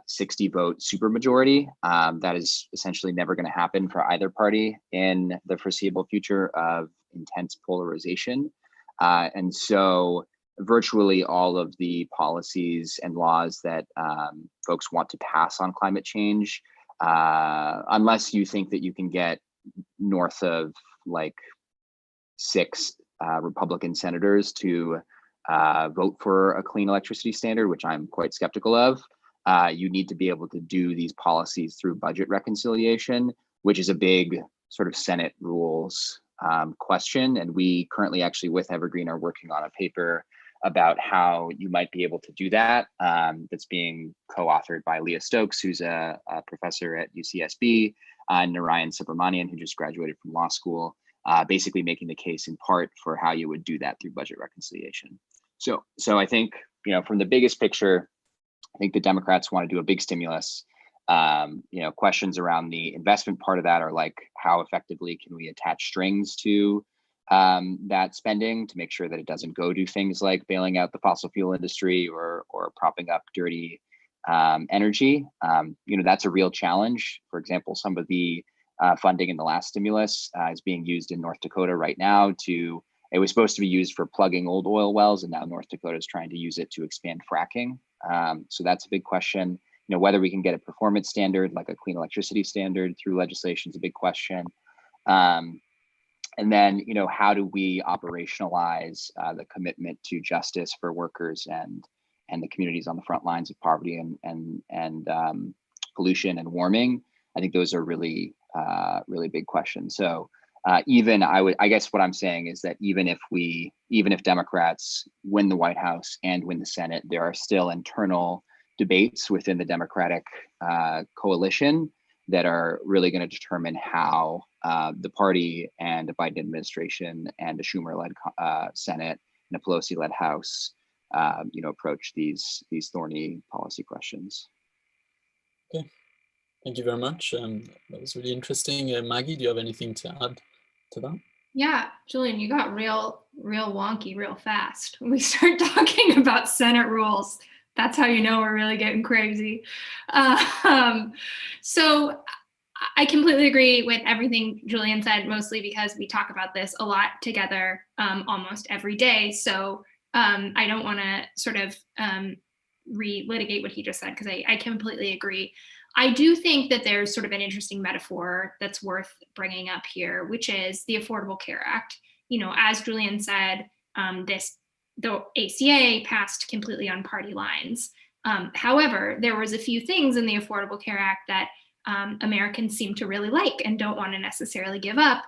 60 vote supermajority. That is essentially never going to happen for either party in the foreseeable future of intense polarization. And so virtually all of the policies and laws that folks want to pass on climate change, unless you think that you can get north of like 6 Republican senators to vote for a clean electricity standard, which I'm quite skeptical of, you need to be able to do these policies through budget reconciliation, which is a big sort of Senate rules question. And we currently actually with Evergreen are working on a paper about how you might be able to do that. That's being co-authored by Leah Stokes, who's a professor at UCSB, and Narayan Subramanian, who just graduated from law school, basically making the case in part for how you would do that through budget reconciliation. So I think, from the biggest picture, I think the Democrats want to do a big stimulus. Questions around the investment part of that are like, how effectively can we attach strings to that spending to make sure that it doesn't go do things like bailing out the fossil fuel industry or propping up dirty energy. That's a real challenge. For example, some of the funding in the last stimulus is being used in North Dakota right now it was supposed to be used for plugging old oil wells, and now North Dakota is trying to use it to expand fracking. So that's a big question. Whether we can get a performance standard like a clean electricity standard through legislation is a big question. And then, how do we operationalize the commitment to justice for workers and the communities on the front lines of poverty and pollution and warming? I think those are really, really big questions. So I guess what I'm saying is that even if Democrats win the White House and win the Senate, there are still internal debates within the Democratic coalition that are really going to determine how the party and the Biden administration and a Schumer-led Senate and a Pelosi-led House, approach these thorny policy questions. Okay, Thank you very much. That was really interesting. Maggie, do you have anything to add to that? Yeah, Julian, you got real wonky real fast. When we start talking about Senate rules, that's how you know we're really getting crazy. So I completely agree with everything Julian said, mostly because we talk about this a lot together almost every day. So I don't want to sort of relitigate what he just said, because I completely agree. I do think that there's sort of an interesting metaphor that's worth bringing up here, which is the Affordable Care Act. You know, as Julian said, the ACA passed completely on party lines. However, there was a few things in the Affordable Care Act that Americans seem to really like and don't want to necessarily give up,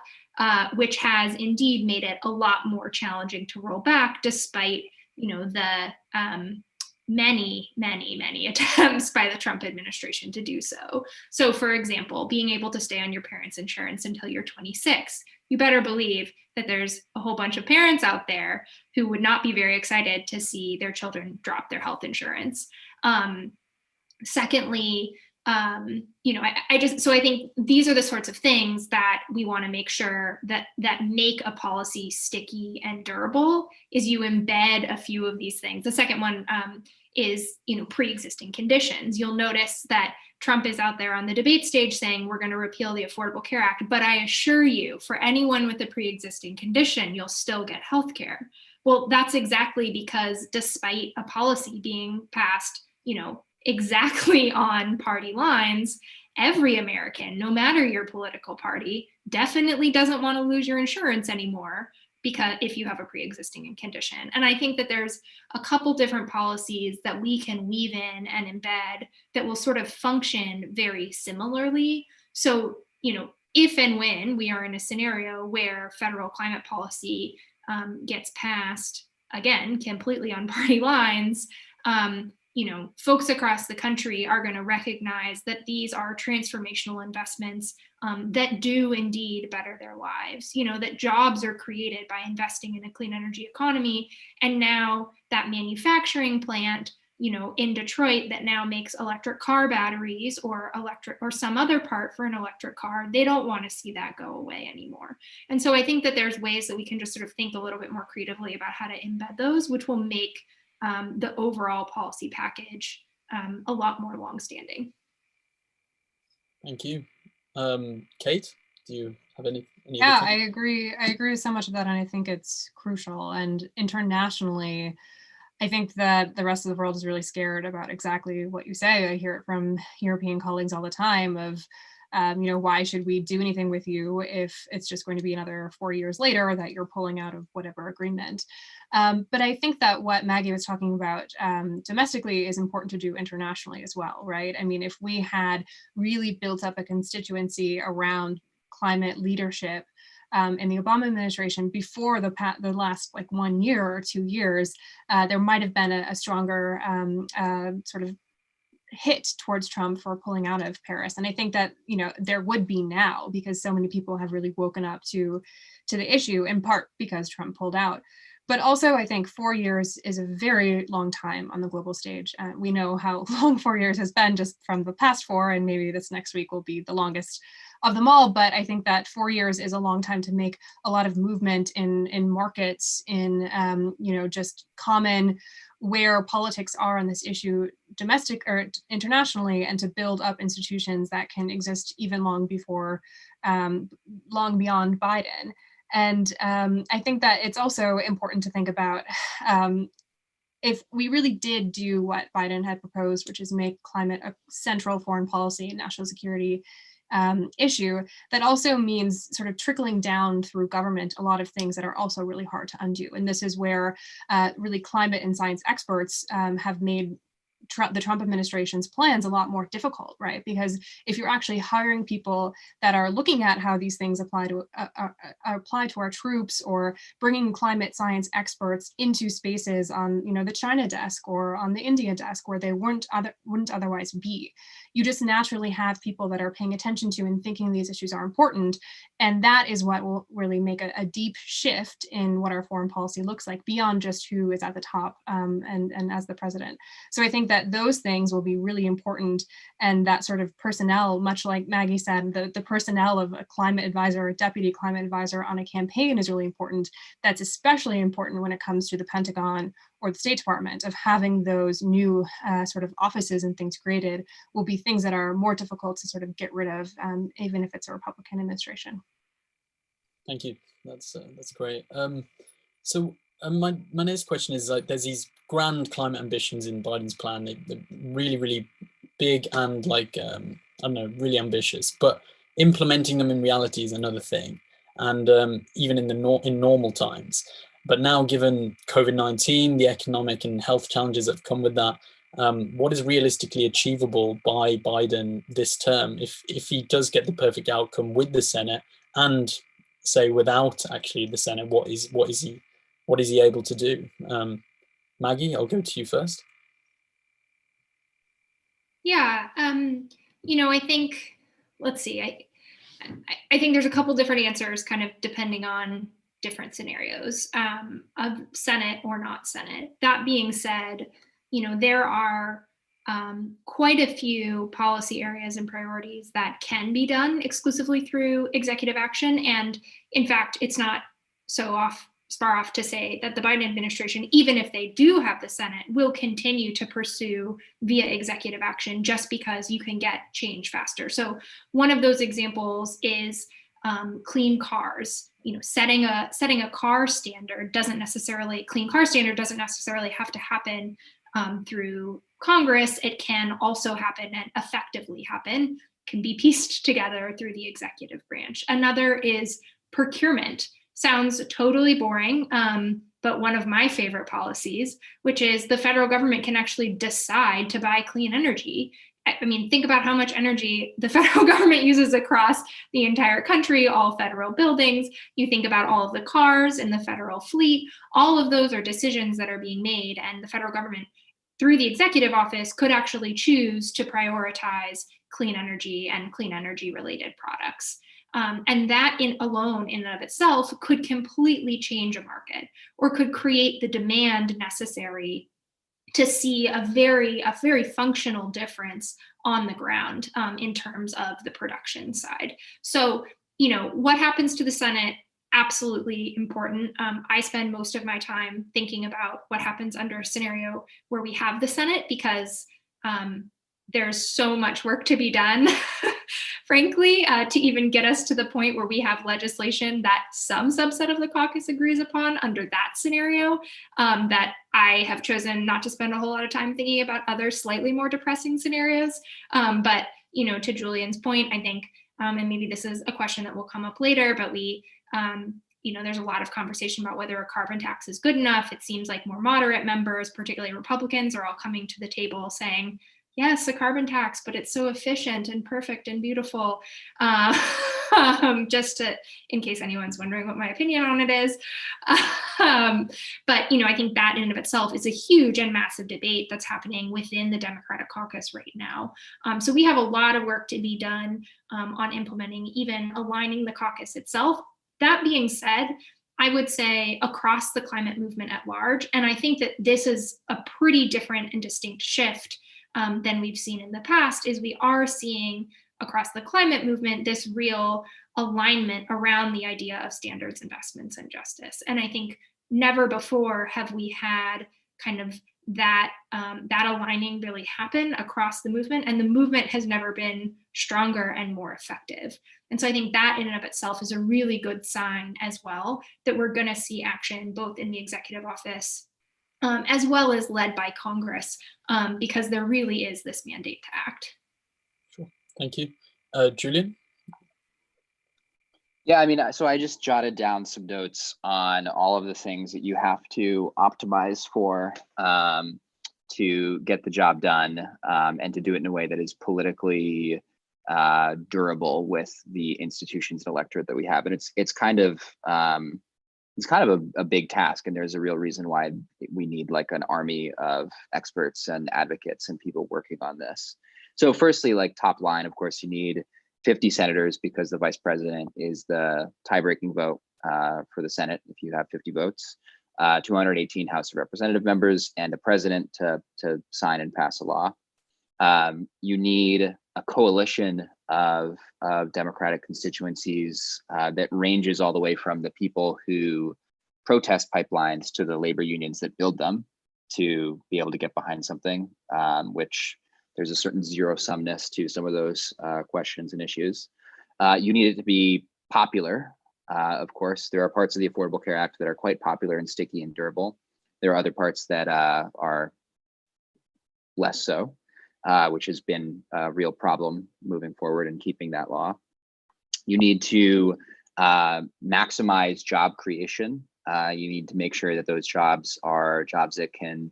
which has indeed made it a lot more challenging to roll back, despite, you know, the many attempts by the Trump administration to do so. So, for example, being able to stay on your parents' insurance until you're 26. You better believe that there's a whole bunch of parents out there who would not be very excited to see their children drop their health insurance. Secondly, you know, I think these are the sorts of things that we want to make sure that make a policy sticky and durable, is you embed a few of these things. The second one is, you know, pre-existing conditions. You'll notice that Trump is out there on the debate stage saying we're going to repeal the Affordable Care Act, but I assure you, for anyone with a pre-existing condition, you'll still get health care. Well, that's exactly because despite a policy being passed, you know, exactly on party lines, every American, no matter your political party, definitely doesn't want to lose your insurance anymore, because if you have a pre-existing condition. And I think that there's a couple different policies that we can weave in and embed that will sort of function very similarly. So, you know, if and when we are in a scenario where federal climate policy gets passed, again, completely on party lines, you know, folks across the country are going to recognize that these are transformational investments that do indeed better their lives, you know, that jobs are created by investing in a clean energy economy. And now that manufacturing plant, you know, in Detroit that now makes electric car batteries or some other part for an electric car, they don't want to see that go away anymore. And so I think that there's ways that we can just sort of think a little bit more creatively about how to embed those, which will make the overall policy package a lot more longstanding. Thank you. Kate, do you have any Yeah, I agree with so much of that, and I think it's crucial. And internationally, I think that the rest of the world is really scared about exactly what you say. I hear it from European colleagues all the time of, you know, why should we do anything with you if it's just going to be another 4 years later that you're pulling out of whatever agreement. But I think that what Maggie was talking about domestically is important to do internationally as well, right? I mean, if we had really built up a constituency around climate leadership in the Obama administration before the last like 1 year or 2 years, there might have been a stronger sort of hit towards Trump for pulling out of Paris. And I think that, you know, there would be now, because so many people have really woken up to the issue, in part because Trump pulled out. But also, I think 4 years is a very long time on the global stage. We know how long 4 years has been just from the past 4, and maybe this next week will be the longest of them all. But I think that 4 years is a long time to make a lot of movement in markets, in you know, just common where politics are on this issue, domestic or internationally, and to build up institutions that can exist even long beyond Biden. And I think that it's also important to think about if we really did do what Biden had proposed, which is make climate a central foreign policy and national security issue, that also means sort of trickling down through government a lot of things that are also really hard to undo. And this is where really climate and science experts have made the Trump administration's plans a lot more difficult, right? Because if you're actually hiring people that are looking at how these things apply to our troops, or bringing climate science experts into spaces on, you know, the China desk or on the India desk where they wouldn't otherwise be, you just naturally have people that are paying attention to and thinking these issues are important. And that is what will really make a deep shift in what our foreign policy looks like beyond just who is at the top and as the president. So I think that those things will be really important, and that sort of personnel, much like Maggie said, the personnel of a climate advisor or a deputy climate advisor on a campaign is really important. That's especially important when it comes to the Pentagon or the State Department, of having those new sort of offices and things created will be things that are more difficult to sort of get rid of, even if it's a Republican administration. Thank you. That's great. So my next question is, like, there's these grand climate ambitions in Biden's plan. They're really, really big and, like, I don't know, really ambitious. But implementing them in reality is another thing. And even in normal times. But now, given COVID-19, the economic and health challenges that have come with that, what is realistically achievable by Biden this term if he does get the perfect outcome with the Senate, and say without actually the Senate, what is he able to do? Maggie, I'll go to you first. Yeah, I think, let's see, I think there's a couple different answers, kind of depending on different scenarios of Senate or not Senate. That being said, there are quite a few policy areas and priorities that can be done exclusively through executive action. And in fact, it's not so far off to say that the Biden administration, even if they do have the Senate, will continue to pursue via executive action, just because you can get change faster. So one of those examples is clean cars. Setting a car standard clean car standard doesn't necessarily have to happen through Congress. It can also happen, and effectively happen, can be pieced together through the executive branch. Another is procurement. Sounds totally boring, but one of my favorite policies, which is the federal government can actually decide to buy clean energy. I mean, think about how much energy the federal government uses across the entire country, all federal buildings. You think about all of the cars in the federal fleet. All of those are decisions that are being made, and the federal government, through the executive office, could actually choose to prioritize clean energy and clean energy related products. And that alone in and of itself could completely change a market, or could create the demand necessary to see a very functional difference on the ground in terms of the production side. So, what happens to the Senate? Absolutely important. I spend most of my time thinking about what happens under a scenario where we have the Senate, because there's so much work to be done, frankly, to even get us to the point where we have legislation that some subset of the caucus agrees upon under that scenario, that I have chosen not to spend a whole lot of time thinking about other slightly more depressing scenarios. But, to Julian's point, I think, and maybe this is a question that will come up later, but there's a lot of conversation about whether a carbon tax is good enough. It seems like more moderate members, particularly Republicans, are all coming to the table saying, yes, a carbon tax, but it's so efficient and perfect and beautiful. Just in case anyone's wondering what my opinion on it is. But, I think that in and of itself is a huge and massive debate that's happening within the Democratic caucus right now. So we have a lot of work to be done on implementing, even aligning the caucus itself. That being said, I would say across the climate movement at large, and I think that this is a pretty different and distinct shift than we've seen in the past, is we are seeing across the climate movement this real alignment around the idea of standards, investments, and justice. And I think never before have we had kind of that aligning really happen across the movement, and the movement has never been stronger and more effective. And so I think that in and of itself is a really good sign as well, that we're going to see action both in the executive office as well as led by Congress, because there really is this mandate to act. Sure, thank you. Julian? Yeah, I mean, so I just jotted down some notes on all of the things that you have to optimize for to get the job done, and to do it in a way that is politically durable with the institutions and electorate that we have. And it's kind of a big task, and there's a real reason why we need like an army of experts and advocates and people working on this. So firstly, like top line, of course, you need 50 senators because the vice president is the tie-breaking vote for the Senate if you have 50 votes, 218 House of Representative members, and a president to sign and pass a law. You need a coalition of Democratic constituencies that ranges all the way from the people who protest pipelines to the labor unions that build them to be able to get behind something, which there's a certain zero-sumness to some of those questions and issues. You need it to be popular. Of course, there are parts of the Affordable Care Act that are quite popular and sticky and durable. There are other parts that are less so, which has been a real problem moving forward and keeping that law. You need to maximize job creation. You need to make sure that those jobs are jobs that can,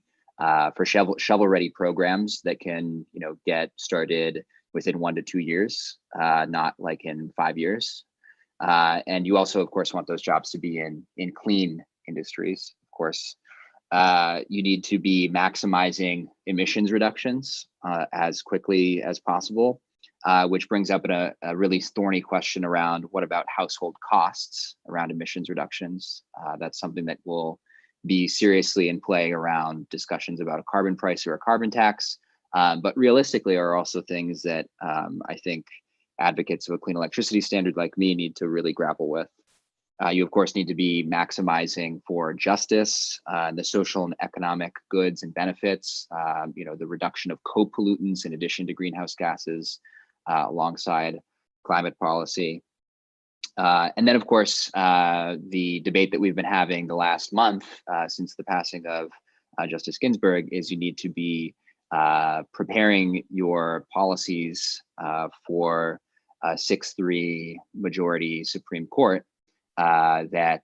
for shovel-ready programs that can, get started within 1 to 2 years, not like in 5 years. And you also, of course, want those jobs to be in clean industries, of course. You need to be maximizing emissions reductions as quickly as possible, which brings up a really thorny question around what about household costs around emissions reductions. That's something that will be seriously in play around discussions about a carbon price or a carbon tax, but realistically are also things that I think advocates of a clean electricity standard like me need to really grapple with. You, of course, need to be maximizing for justice, the social and economic goods and benefits, the reduction of co-pollutants in addition to greenhouse gases alongside climate policy. And then, of course, the debate that we've been having the last month since the passing of Justice Ginsburg is you need to be preparing your policies for a 6-3 majority Supreme Court that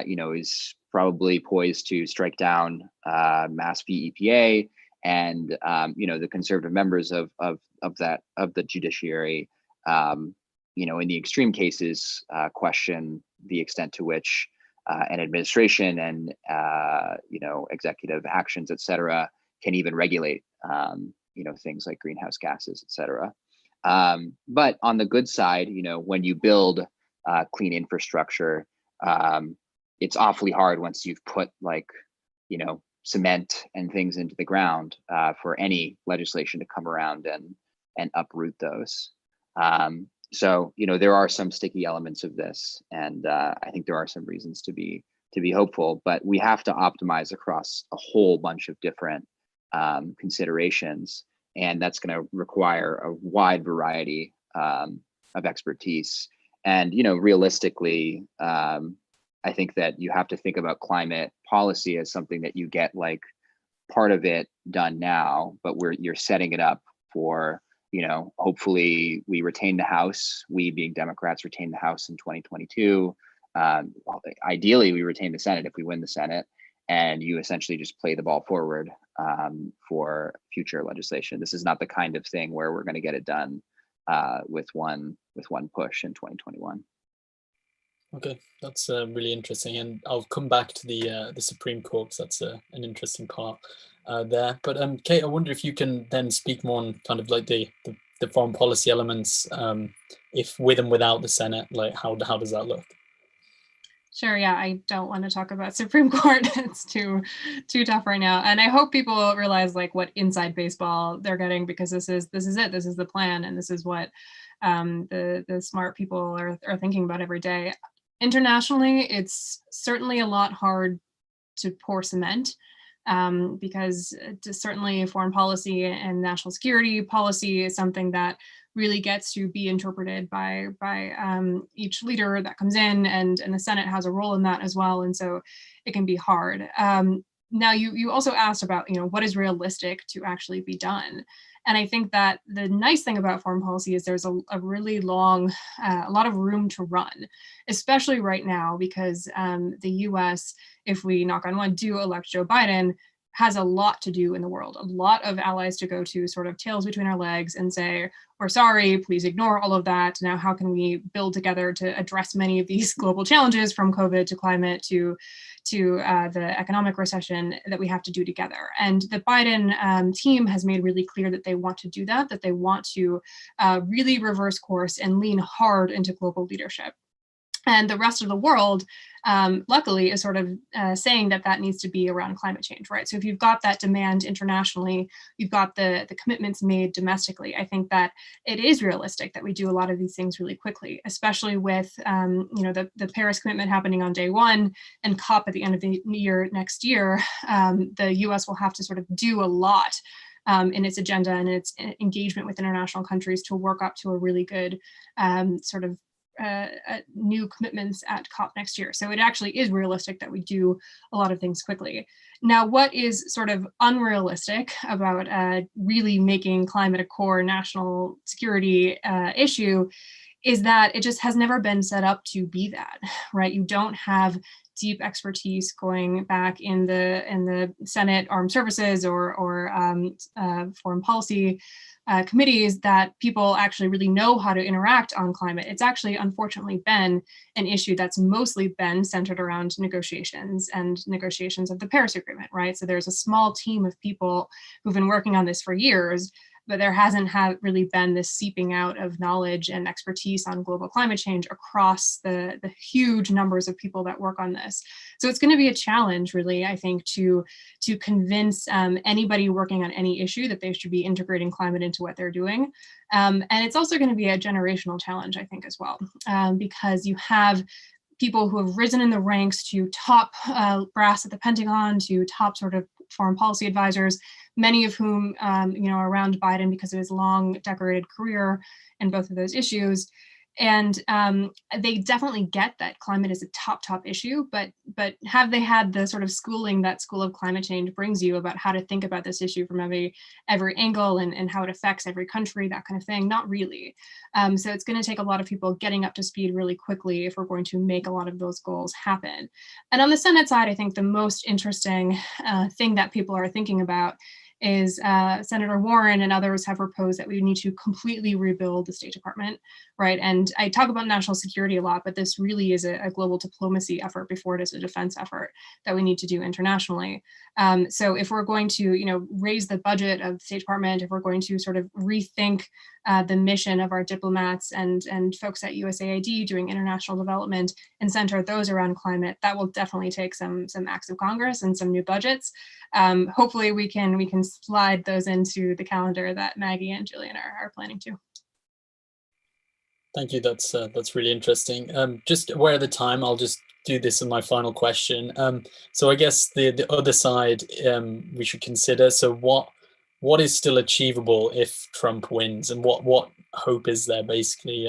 is probably poised to strike down Mass v. EPA, and the conservative members of the judiciary, in the extreme cases, question the extent to which an administration and executive actions, et cetera, can even regulate things like greenhouse gases, et cetera. But on the good side, when you build clean infrastructure, it's awfully hard once you've put cement and things into the ground for any legislation to come around and uproot those. So there are some sticky elements of this, and I think there are some reasons to be hopeful, but we have to optimize across a whole bunch of different considerations, and that's going to require a wide variety of expertise. And realistically, I think that you have to think about climate policy as something that you get part of it done now, but you're setting it up for hopefully we retain the House. We, being Democrats, retain the House in 2022. Ideally, we retain the Senate if we win the Senate, and you essentially just play the ball forward for future legislation. This is not the kind of thing where we're going to get it done with one push in 2021. Okay, that's really interesting, and I'll come back to the Supreme Court, because that's an interesting part there. But Kate, I wonder if you can then speak more on kind of the foreign policy elements, if with and without the Senate, how does that look? Sure. Yeah, I don't want to talk about Supreme Court. It's too tough right now. And I hope people realize what inside baseball they're getting, because this is it. This is the plan, and this is what the smart people are thinking about every day. Internationally, it's certainly a lot hard to pour cement, because certainly foreign policy and national security policy is something that really gets to be interpreted by each leader that comes in, and the Senate has a role in that as well, and so it can be hard. Now, you also asked about what is realistic to actually be done, and I think that the nice thing about foreign policy is there's a really long, a lot of room to run, especially right now, because the U.S., if we, knock on wood, do elect Joe Biden, has a lot to do in the world, a lot of allies to go to, sort of tails between our legs, and say, we're sorry, please ignore all of that. Now, how can we build together to address many of these global challenges, from COVID to climate to to the economic recession that we have to do together. And the Biden team has made really clear that they want to do that they want to really reverse course and lean hard into global leadership. And the rest of the world, luckily, is sort of saying that needs to be around climate change, right? So if you've got that demand internationally, you've got the commitments made domestically, I think that it is realistic that we do a lot of these things really quickly, especially with the Paris commitment happening on day one and COP at the end of the year next year. The US will have to sort of do a lot in its agenda and its engagement with international countries to work up to a really good new commitments at COP next year. So it actually is realistic that we do a lot of things quickly. Now, what is sort of unrealistic about really making climate a core national security issue is that it just has never been set up to be that, right? You don't have deep expertise going back in the Senate Armed Services or foreign policy committees that people actually really know how to interact on climate. It's actually unfortunately been an issue that's mostly been centered around negotiations of the Paris Agreement, right? So there's a small team of people who've been working on this for years, but there hasn't really been this seeping out of knowledge and expertise on global climate change across the huge numbers of people that work on this. So it's going to be a challenge, really, I think, to convince anybody working on any issue that they should be integrating climate into what they're doing. And it's also going to be a generational challenge, I think, as well, because you have people who have risen in the ranks to top brass at the Pentagon, to top sort of foreign policy advisors, many of whom, are around Biden because of his long decorated career in both of those issues. And they definitely get that climate is a top issue, but have they had the sort of schooling that School of Climate Change brings you about how to think about this issue from every angle and how it affects every country, that kind of thing? Not really. So it's going to take a lot of people getting up to speed really quickly if we're going to make a lot of those goals happen. And on the Senate side, I think the most interesting thing that people are thinking about is Senator Warren and others have proposed that we need to completely rebuild the State Department, right? And I talk about national security a lot, but this really is a global diplomacy effort before it is a defense effort that we need to do internationally. So if we're going to, raise the budget of the State Department, if we're going to sort of rethink the mission of our diplomats and folks at USAID doing international development and center those around climate, that will definitely take some acts of Congress and some new budgets. Hopefully we can slide those into the calendar that Maggie and Jillian are planning to. Thank you. That's really interesting. Just aware of the time, I'll just do this in my final question. So I guess the other side we should consider. So what is still achievable if Trump wins, and what hope is there basically?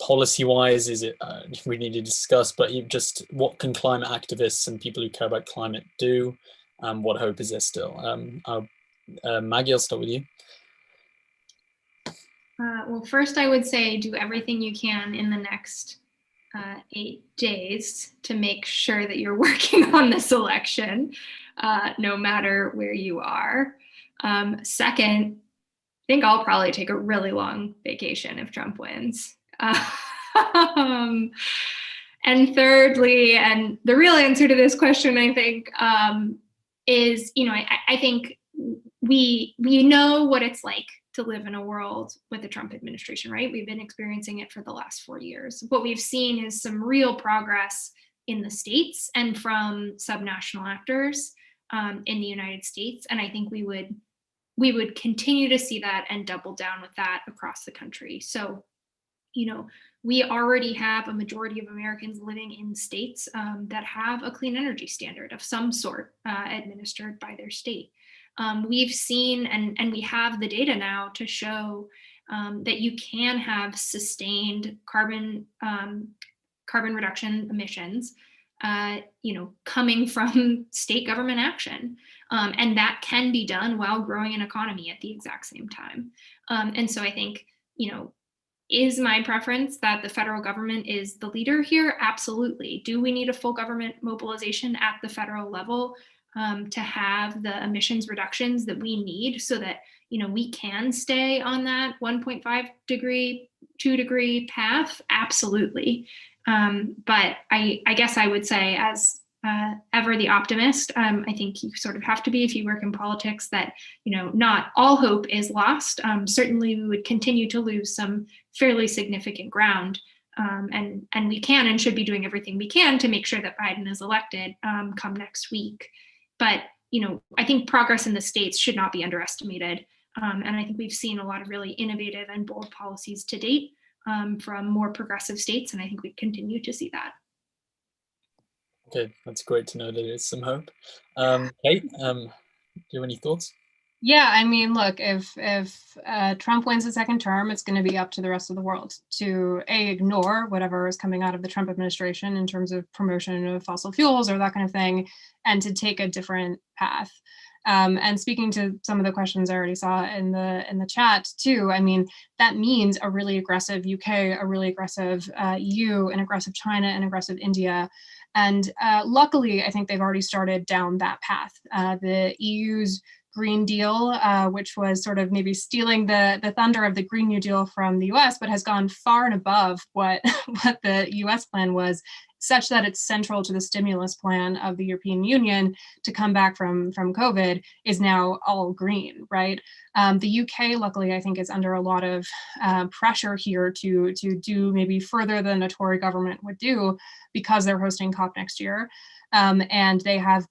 Policy-wise, is it we need to discuss, but just what can climate activists and people who care about climate do? What hope is there still? Maggie, I'll start with you. Well, first I would say do everything you can in the next 8 days to make sure that you're working on this election, no matter where you are. Second, I think I'll probably take a really long vacation if Trump wins. And thirdly, and the real answer to this question, I think, is, I think we know what it's like to live in a world with the Trump administration, right? We've been experiencing it for the last 4 years. What we've seen is some real progress in the states and from subnational actors in the United States. And I think we would continue to see that and double down with that across the country. So, we already have a majority of Americans living in states that have a clean energy standard of some sort administered by their state. We've seen, and we have the data now to show that you can have sustained carbon reduction emissions, coming from state government action. And that can be done while growing an economy at the exact same time. And so I think, is my preference that the federal government is the leader here? Absolutely. Do we need a full government mobilization at the federal level to have the emissions reductions that we need so that, we can stay on that 1.5 degree, 2 degree path? Absolutely. But I guess I would say as ever the optimist. I think you sort of have to be if you work in politics, that, not all hope is lost. Certainly we would continue to lose some fairly significant ground. And we can and should be doing everything we can to make sure that Biden is elected come next week. But, I think progress in the states should not be underestimated. And I think we've seen a lot of really innovative and bold policies to date from more progressive states. And I think we continue to see that. Okay, that's great to know that there's some hope. Kate, do you have any thoughts? Yeah, I mean, look, if Trump wins a second term, it's going to be up to the rest of the world to ignore whatever is coming out of the Trump administration in terms of promotion of fossil fuels or that kind of thing, and to take a different path. And speaking to some of the questions I already saw in the chat too, I mean, that means a really aggressive UK, a really aggressive EU, an aggressive China, an aggressive India. And luckily, I think they've already started down that path. The EU's Green Deal, which was sort of maybe stealing the thunder of the Green New Deal from the US, but has gone far and above what the US plan was, such that it's central to the stimulus plan of the European Union to come back from COVID, is now all green, right? The UK, luckily, I think is under a lot of pressure here to do maybe further than a Tory government would do, because they're hosting COP next year. And they have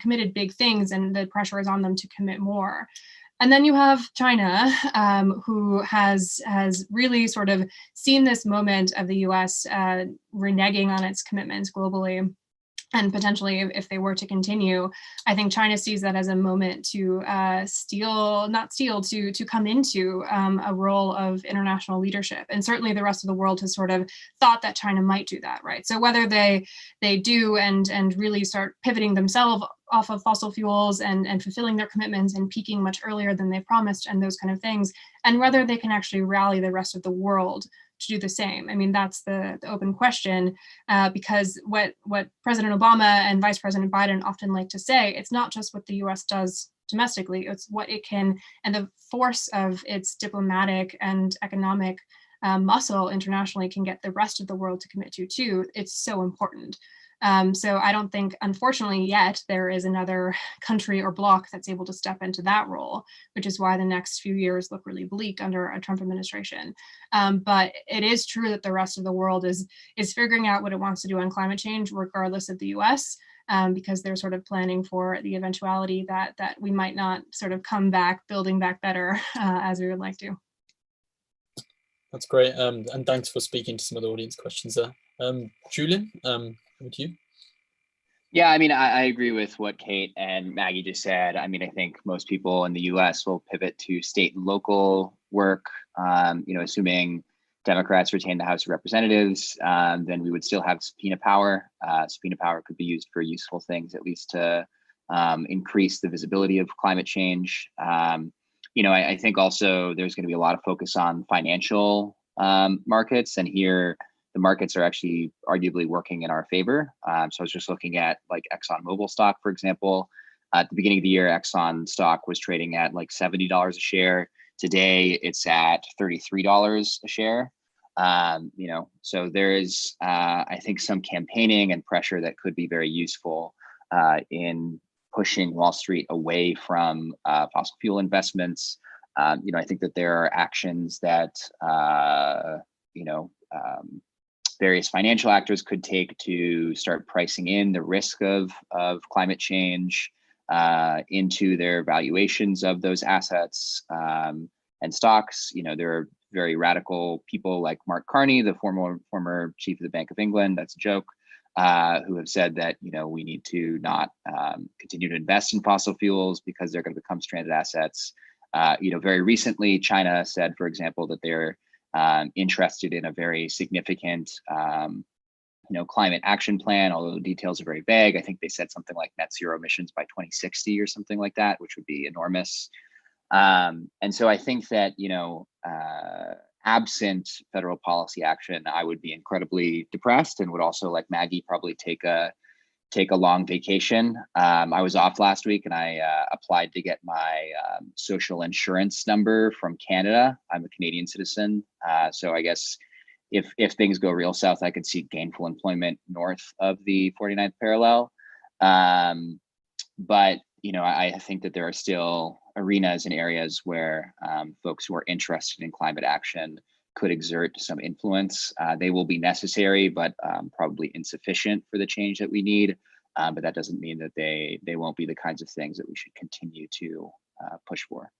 committed big things, and the pressure is on them to commit more. And then you have China, who has really sort of seen this moment of the US reneging on its commitments globally. And potentially, if they were to continue, I think China sees that as a moment to to come into a role of international leadership. And certainly the rest of the world has sort of thought that China might do that, right? So whether they do and really start pivoting themselves off of fossil fuels and fulfilling their commitments and peaking much earlier than they promised and those kind of things, and whether they can actually rally the rest of the world to do the same. I mean, that's the open question, because what President Obama and Vice President Biden often like to say, it's not just what the US does domestically, it's what it can, and the force of its diplomatic and economic muscle internationally can get the rest of the world to commit to too. It's so important. So I don't think, unfortunately, yet there is another country or bloc that's able to step into that role, which is why the next few years look really bleak under a Trump administration. But it is true that the rest of the world is figuring out what it wants to do on climate change, regardless of the US, because they're sort of planning for the eventuality that we might not sort of come back, building back better as we would like to. That's great. And thanks for speaking to some of the audience questions there. Julian, with you? Yeah, I mean, I agree with what Kate and Maggie just said. I mean, I think most people in the US will pivot to state and local work. Assuming Democrats retain the House of Representatives, then we would still have subpoena power. Subpoena power could be used for useful things, at least to increase the visibility of climate change. I think also there's going to be a lot of focus on financial markets, and here the markets are actually arguably working in our favor. So I was just looking at like ExxonMobil stock, for example. At the beginning of the year, Exxon stock was trading at like $70 a share. Today, it's at $33 a share. So there is, I think, some campaigning and pressure that could be very useful in pushing Wall Street away from fossil fuel investments. I think that there are actions that, various financial actors could take to start pricing in the risk of climate change into their valuations of those assets and stocks. There are very radical people like Mark Carney, the former chief of the Bank of England, that's a joke, who have said that, we need to not continue to invest in fossil fuels because they're going to become stranded assets. Very recently, China said, for example, that they're interested in a very significant, climate action plan, although the details are very vague. I think they said something like net zero emissions by 2060 or something like that, which would be enormous. And so I think that, absent federal policy action, I would be incredibly depressed and would also, like Maggie, probably take a long vacation. I was off last week and I applied to get my social insurance number from Canada. I'm a Canadian citizen. So I guess if things go real south, I could see gainful employment north of the 49th parallel. But I think that there are still arenas and areas where folks who are interested in climate action could exert some influence. They will be necessary, but probably insufficient for the change that we need. But that doesn't mean that they won't be the kinds of things that we should continue to push for.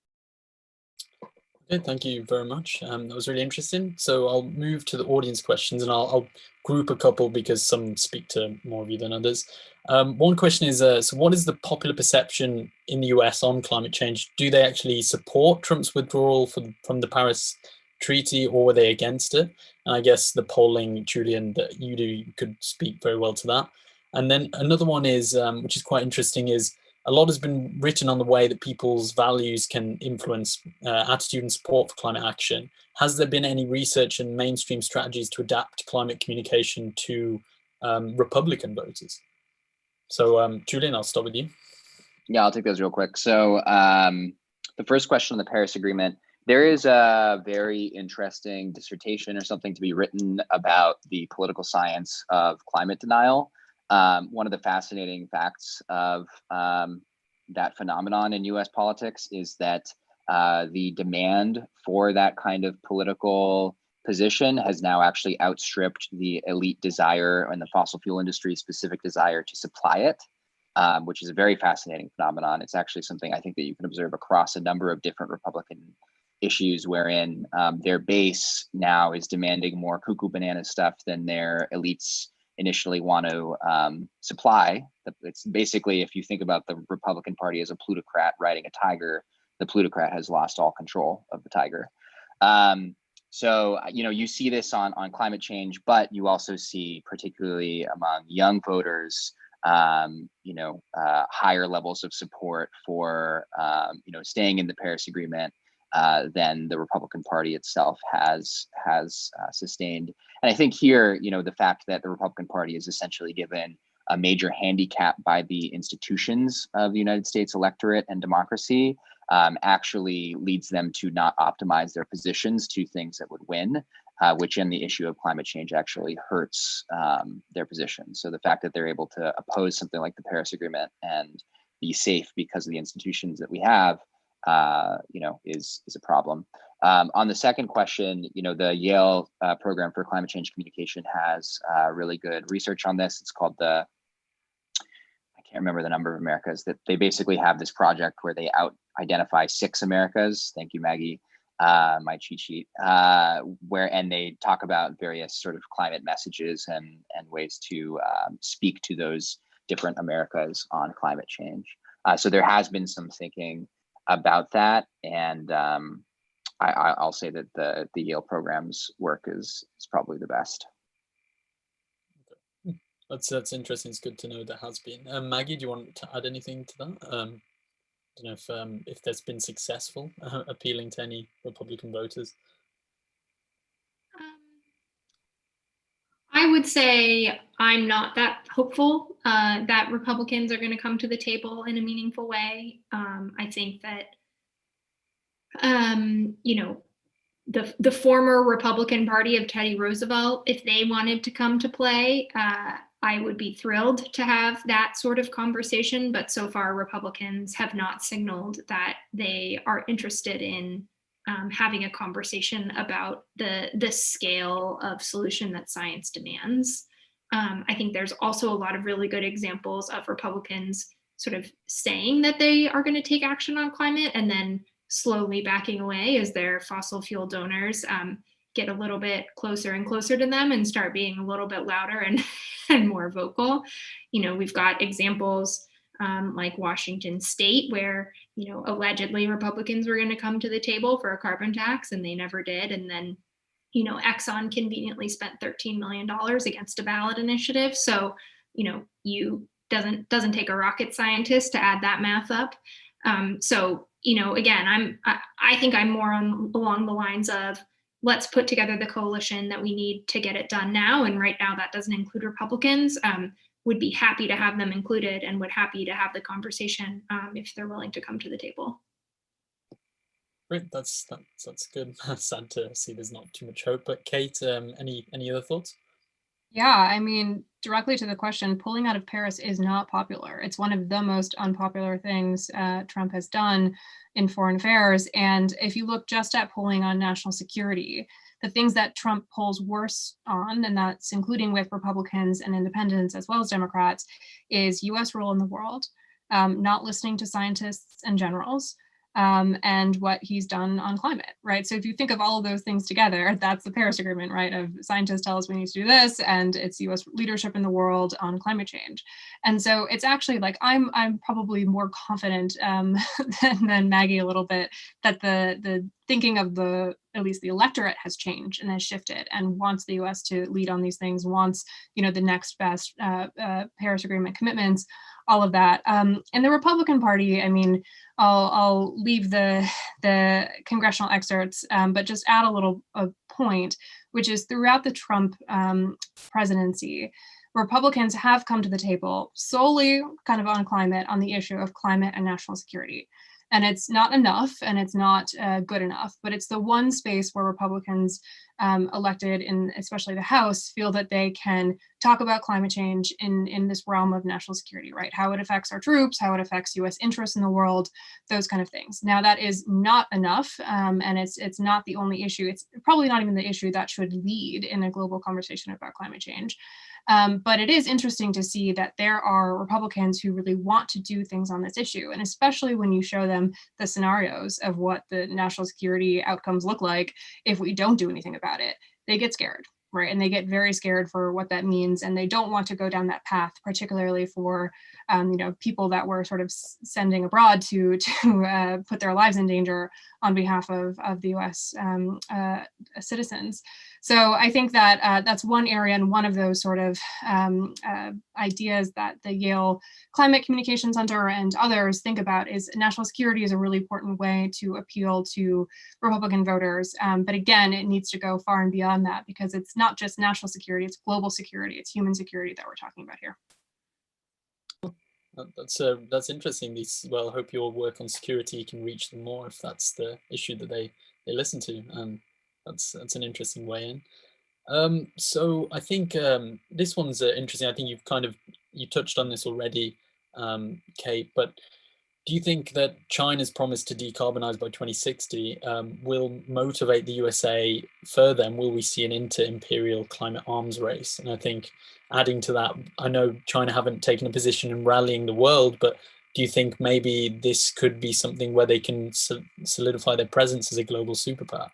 Okay, thank you very much. That was really interesting. So I'll move to the audience questions, and I'll group a couple because some speak to more of you than others. One question is, so what is the popular perception in the US on climate change? Do they actually support Trump's withdrawal from the Paris Treaty, or were they against it? And I guess the polling, Julian, that you do, you could speak very well to that. And then another one is, which is quite interesting, is a lot has been written on the way that people's values can influence attitude and support for climate action. Has there been any research and mainstream strategies to adapt climate communication to Republican voters? So Julian, I'll start with you. Yeah, I'll take those real quick. So the first question on the Paris Agreement, there is a very interesting dissertation or something to be written about the political science of climate denial. One of the fascinating facts of that phenomenon in US politics is that the demand for that kind of political position has now actually outstripped the elite desire and the fossil fuel industry's specific desire to supply it, which is a very fascinating phenomenon. It's actually something I think that you can observe across a number of different Republican issues wherein their base now is demanding more cuckoo banana stuff than their elites initially want to supply. It's basically, if you think about the Republican Party as a plutocrat riding a tiger, the plutocrat has lost all control of the tiger. So you see this on climate change, but you also see, particularly among young voters, higher levels of support for staying in the Paris Agreement than the Republican Party itself has sustained. And I think here, the fact that the Republican Party is essentially given a major handicap by the institutions of the United States electorate and democracy actually leads them to not optimize their positions to things that would win, which in the issue of climate change actually hurts their position. So the fact that they're able to oppose something like the Paris Agreement and be safe because of the institutions that we have, is a problem. On the second question, the Yale program for climate change communication has really good research on this. It's called I can't remember the number of Americas, that they basically have this project where they identify 6 Americas. Thank you, Maggie, my cheat sheet, and they talk about various sort of climate messages and ways to speak to those different Americas on climate change. So there has been some thinking about that, and I'll say that the Yale program's work is probably the best. That's interesting. It's good to know there has been. Maggie, do you want to add anything to that? I don't know if that's been successful appealing to any Republican voters. I would say I'm not that hopeful that Republicans are going to come to the table in a meaningful way. I think that, the former Republican Party of Teddy Roosevelt, if they wanted to come to play, I would be thrilled to have that sort of conversation. But so far, Republicans have not signaled that they are interested in having a conversation about the scale of solution that science demands. I think there's also a lot of really good examples of Republicans sort of saying that they are going to take action on climate and then slowly backing away as their fossil fuel donors get a little bit closer and closer to them and start being a little bit louder and more vocal. We've got examples like Washington State, where allegedly Republicans were going to come to the table for a carbon tax, and they never did. And then Exxon conveniently spent $13 million against a ballot initiative. So doesn't take a rocket scientist to add that math up. So again, I think I'm more along the lines of, let's put together the coalition that we need to get it done now. And right now that doesn't include Republicans. Would be happy to have them included and would happy to have the conversation if they're willing to come to the table. Great, that's good. Sad to see there's not too much hope. But Kate, any other thoughts? Yeah, I mean, directly to the question, pulling out of Paris is not popular. It's one of the most unpopular things Trump has done in foreign affairs. And if you look just at polling on national security, the things that Trump polls worse on, and that's including with Republicans and independents as well as Democrats, is US role in the world, not listening to scientists and generals, and what he's done on climate, right? So if you think of all of those things together, that's the Paris Agreement, right? Of scientists tell us we need to do this, and it's US leadership in the world on climate change. And so it's actually like, I'm probably more confident than Maggie a little bit that the thinking of at least the electorate has changed and has shifted and wants the US to lead on these things, wants, the next best Paris Agreement commitments, all of that. And the Republican Party, I mean, I'll leave the congressional excerpts, but just add a point, which is throughout the Trump presidency, Republicans have come to the table solely kind of on climate, on the issue of climate and national security. And it's not enough, and it's not good enough, but it's the one space where Republicans elected in especially the House feel that they can talk about climate change in this realm of national security, right? How it affects our troops, how it affects US interests in the world, those kind of things. Now that is not enough, and it's not the only issue. It's probably not even the issue that should lead in a global conversation about climate change. But it is interesting to see that there are Republicans who really want to do things on this issue. And especially when you show them the scenarios of what the national security outcomes look like if we don't do anything about it, they get scared, right? And they get very scared for what that means. And they don't want to go down that path, particularly for people that we're sort of sending abroad to put their lives in danger on behalf of the US citizens. So I think that that's one area, and one of those sort of ideas that the Yale Climate Communication Center and others think about is national security is a really important way to appeal to Republican voters. But again, it needs to go far and beyond that, because it's not just national security, it's global security, it's human security that we're talking about here. That's interesting. I hope your work on security can reach them more if that's the issue that they listen to. That's an interesting way in. So I think this one's interesting. I think you touched on this already, Kate, but do you think that China's promise to decarbonize by 2060 will motivate the USA further, and will we see an inter-imperial climate arms race? And I think adding to that, I know China haven't taken a position in rallying the world, but do you think maybe this could be something where they can solidify their presence as a global superpower?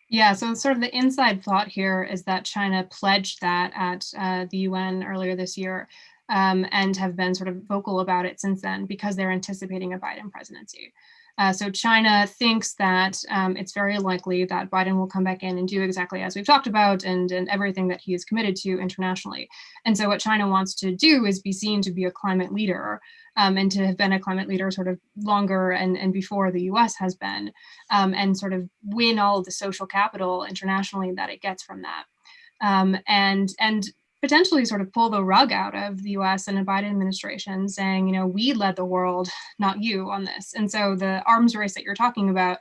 Yeah, so sort of the inside thought here is that China pledged that at the UN earlier this year, and have been sort of vocal about it since then because they're anticipating a Biden presidency. So China thinks that it's very likely that Biden will come back in and do exactly as we've talked about, and everything that he is committed to internationally. And so what China wants to do is be seen to be a climate leader, and to have been a climate leader sort of longer and before the US has been, and sort of win all of the social capital internationally that it gets from that. And potentially sort of pull the rug out of the US and the Biden administration, saying, we led the world, not you, on this. And so the arms race that you're talking about,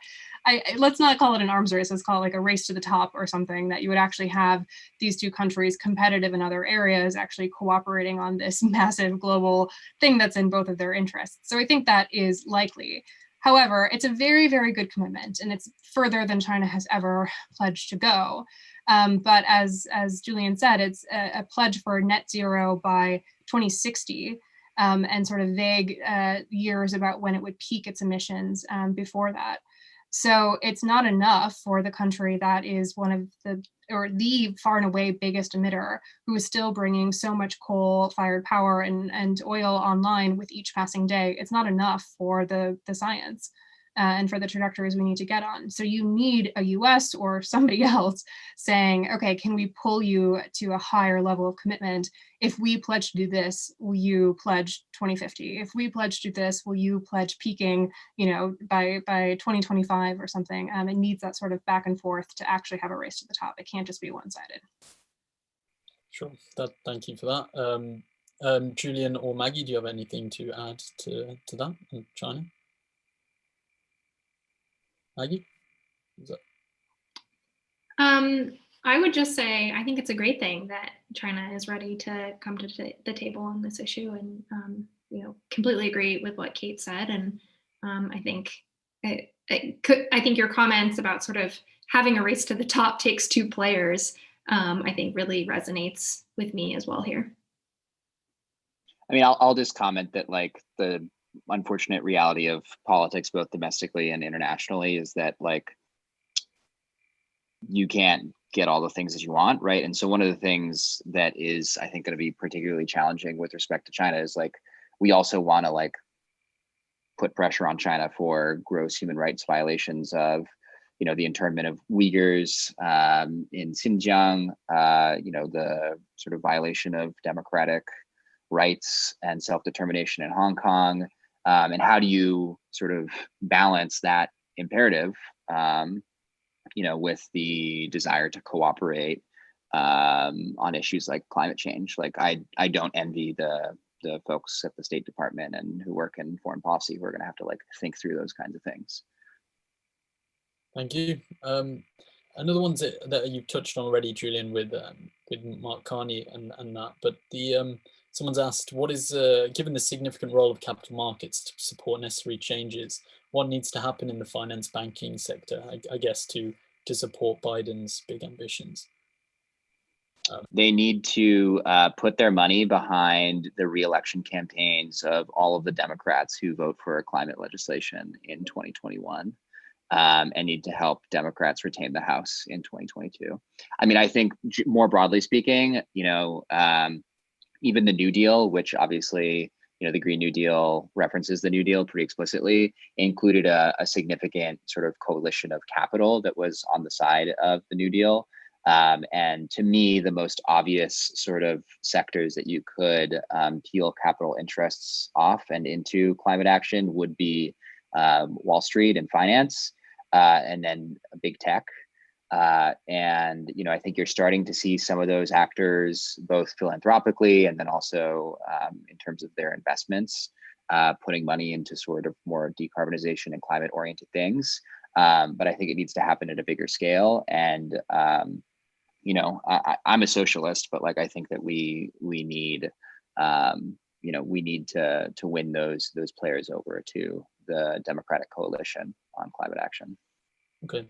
let's not call it an arms race, let's call it like a race to the top or something, that you would actually have these two countries competitive in other areas, actually cooperating on this massive global thing that's in both of their interests. So I think that is likely. However, it's a very, very good commitment, and it's further than China has ever pledged to go. But as Julian said, it's a pledge for net zero by 2060, and sort of vague years about when it would peak its emissions before that. So it's not enough for the country that is one of the far and away biggest emitter, who is still bringing so much coal-fired power and oil online with each passing day. It's not enough for the science. And for the trajectories we need to get on. So you need a US or somebody else saying, okay, can we pull you to a higher level of commitment? If we pledge to do this, will you pledge 2050? If we pledge to do this, will you pledge peaking, by 2025 or something? It needs that sort of back and forth to actually have a race to the top. It can't just be one-sided. Sure, thank you for that. Julian or Maggie, do you have anything to add to that in China? Maggie? Is that... I would just say, I think it's a great thing that China is ready to come to the table on this issue, and completely agree with what Kate said. And I think I think your comments about sort of having a race to the top takes two players, I think really resonates with me as well here. I mean, I'll just comment that like the unfortunate reality of politics, both domestically and internationally, is that like you can't get all the things that you want, right? And so one of the things that is, I think, going to be particularly challenging with respect to China is like we also want to like put pressure on China for gross human rights violations of, the internment of Uyghurs in Xinjiang, the sort of violation of democratic rights and self-determination in Hong Kong. And how do you sort of balance that imperative, with the desire to cooperate on issues like climate change? Like I don't envy the folks at the State Department and who work in foreign policy who are going to have to like think through those kinds of things. Thank you. Another ones that you've touched on already, Julian, with Mark Carney and that, but someone's asked, what is, given the significant role of capital markets to support necessary changes, what needs to happen in the finance banking sector, I guess, to support Biden's big ambitions? They need to put their money behind the reelection campaigns of all of the Democrats who vote for climate legislation in 2021. And need to help Democrats retain the House in 2022. I mean, I think more broadly speaking, even the New Deal, which obviously, the Green New Deal references the New Deal pretty explicitly, included a significant sort of coalition of capital that was on the side of the New Deal. And to me, the most obvious sort of sectors that you could peel capital interests off and into climate action would be Wall Street and finance, and then big tech. And, I think you're starting to see some of those actors, both philanthropically and then also in terms of their investments, putting money into sort of more decarbonization and climate oriented things. But I think it needs to happen at a bigger scale. And, I'm a socialist, but like, I think that we need, we need to win those players over to the Democratic coalition on climate action. Okay,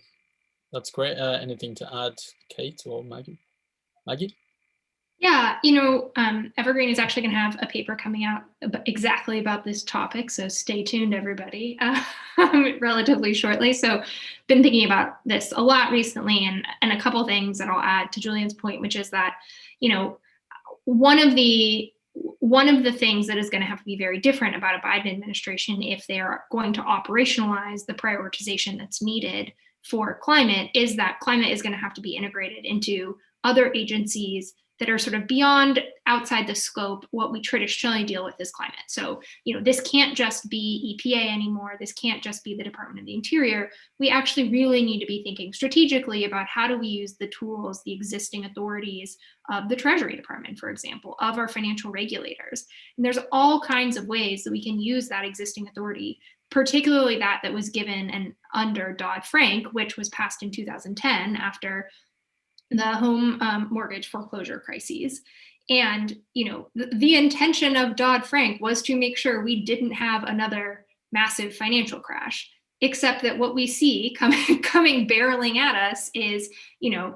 that's great. Anything to add, Kate or Maggie? Maggie? Yeah, Evergreen is actually going to have a paper coming out exactly about this topic, so stay tuned, everybody, relatively shortly. So been thinking about this a lot recently, and a couple things that I'll add to Julian's point, which is that, one of the things that is going to have to be very different about a Biden administration if they are going to operationalize the prioritization that's needed for climate is that climate is going to have to be integrated into other agencies that are sort of beyond, outside the scope, what we traditionally deal with as climate. So, this can't just be EPA anymore. This can't just be the Department of the Interior. We actually really need to be thinking strategically about how do we use the tools, the existing authorities of the Treasury Department, for example, of our financial regulators. And there's all kinds of ways that we can use that existing authority, particularly that was given and under Dodd-Frank, which was passed in 2010 after the home mortgage foreclosure crises. And, the intention of Dodd-Frank was to make sure we didn't have another massive financial crash, except that what we see coming barreling at us is,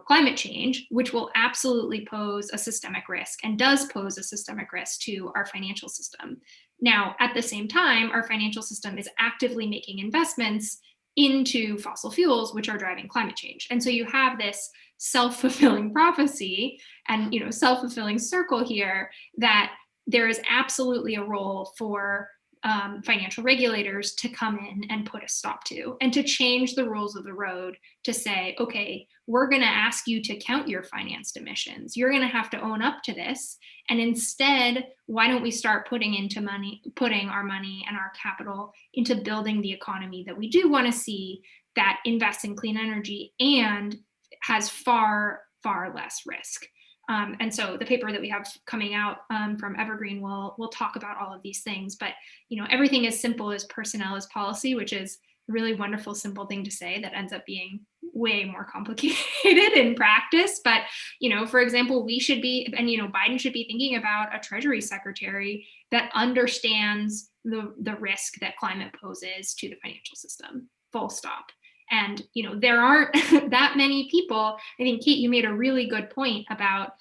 climate change, which will absolutely pose a systemic risk and does pose a systemic risk to our financial system. Now, at the same time, our financial system is actively making investments into fossil fuels, which are driving climate change. And so you have this self-fulfilling prophecy and self-fulfilling circle here that there is absolutely a role for financial regulators to come in and put a stop to, and to change the rules of the road to say, okay, we're going to ask you to count your financed emissions. You're going to have to own up to this. And instead, why don't we start putting our money and our capital into building the economy that we do want to see, that invests in clean energy and has far, far less risk. And so the paper that we have coming out from Evergreen will talk about all of these things, but everything as simple as personnel as policy, which is really wonderful, simple thing to say that ends up being way more complicated in practice. But, for example, we should be, and, Biden should be thinking about a Treasury Secretary that understands the risk that climate poses to the financial system, full stop. And, there aren't that many people. I think, Kate, you made a really good point about,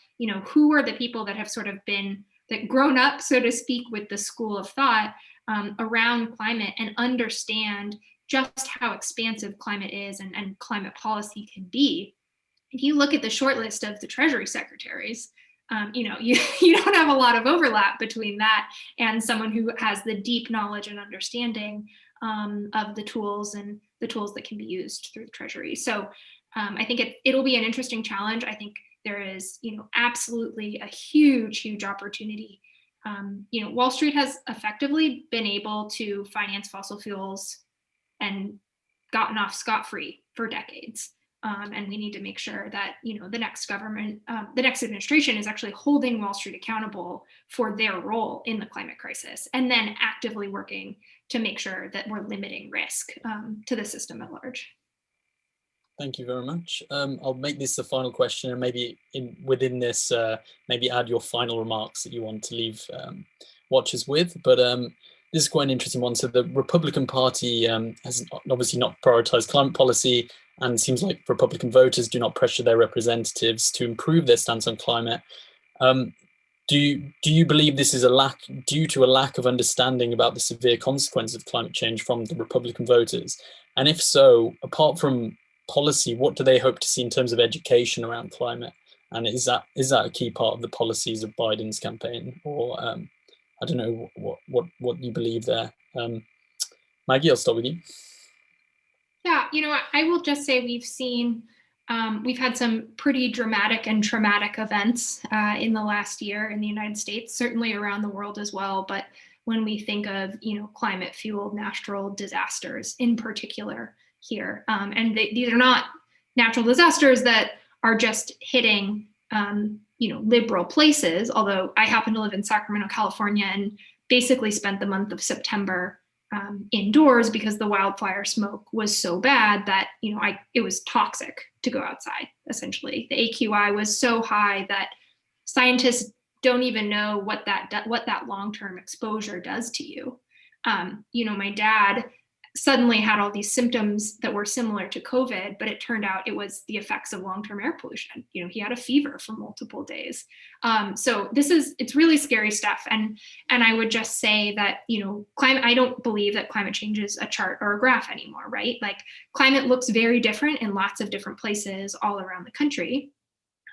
who are the people that have sort of been, that grown up, so to speak, with the school of thought around climate and understand just how expansive climate is and climate policy can be. If you look at the short list of the Treasury secretaries, you don't have a lot of overlap between that and someone who has the deep knowledge and understanding of the tools and the tools that can be used through the Treasury. So I think it'll be an interesting challenge. I think there is, absolutely a huge opportunity. Wall Street has effectively been able to finance fossil fuels and gotten off scot-free for decades. And we need to make sure that, the next government, the next administration is actually holding Wall Street accountable for their role in the climate crisis, and then actively working to make sure that we're limiting risk to the system at large. Thank you very much. I'll make this the final question, and maybe within this, maybe add your final remarks that you want to leave watchers with. But this is quite an interesting one. So the Republican Party has obviously not prioritized climate policy, and seems like Republican voters do not pressure their representatives to improve their stance on climate. Do you believe this is due to a lack of understanding about the severe consequences of climate change from the Republican voters? And if so, apart from policy, what do they hope to see in terms of education around climate? And is that a key part of the policies of Biden's campaign? Or I don't know what you believe there. Maggie, I'll start with you. Yeah, I will just say we've had some pretty dramatic and traumatic events in the last year in the United States, certainly around the world as well. But when we think of, climate-fueled natural disasters in particular here, and these are not natural disasters that are just hitting, liberal places, although I happen to live in Sacramento, California, and basically spent the month of September indoors because the wildfire smoke was so bad that, it was toxic to go outside, essentially. The AQI was so high that scientists don't even know what that long-term exposure does to you. My dad suddenly had all these symptoms that were similar to COVID, but it turned out it was the effects of long-term air pollution. He had a fever for multiple days. So it's really scary stuff. And I would just say that, I don't believe that climate change is a chart or a graph anymore, right? Like, climate looks very different in lots of different places all around the country.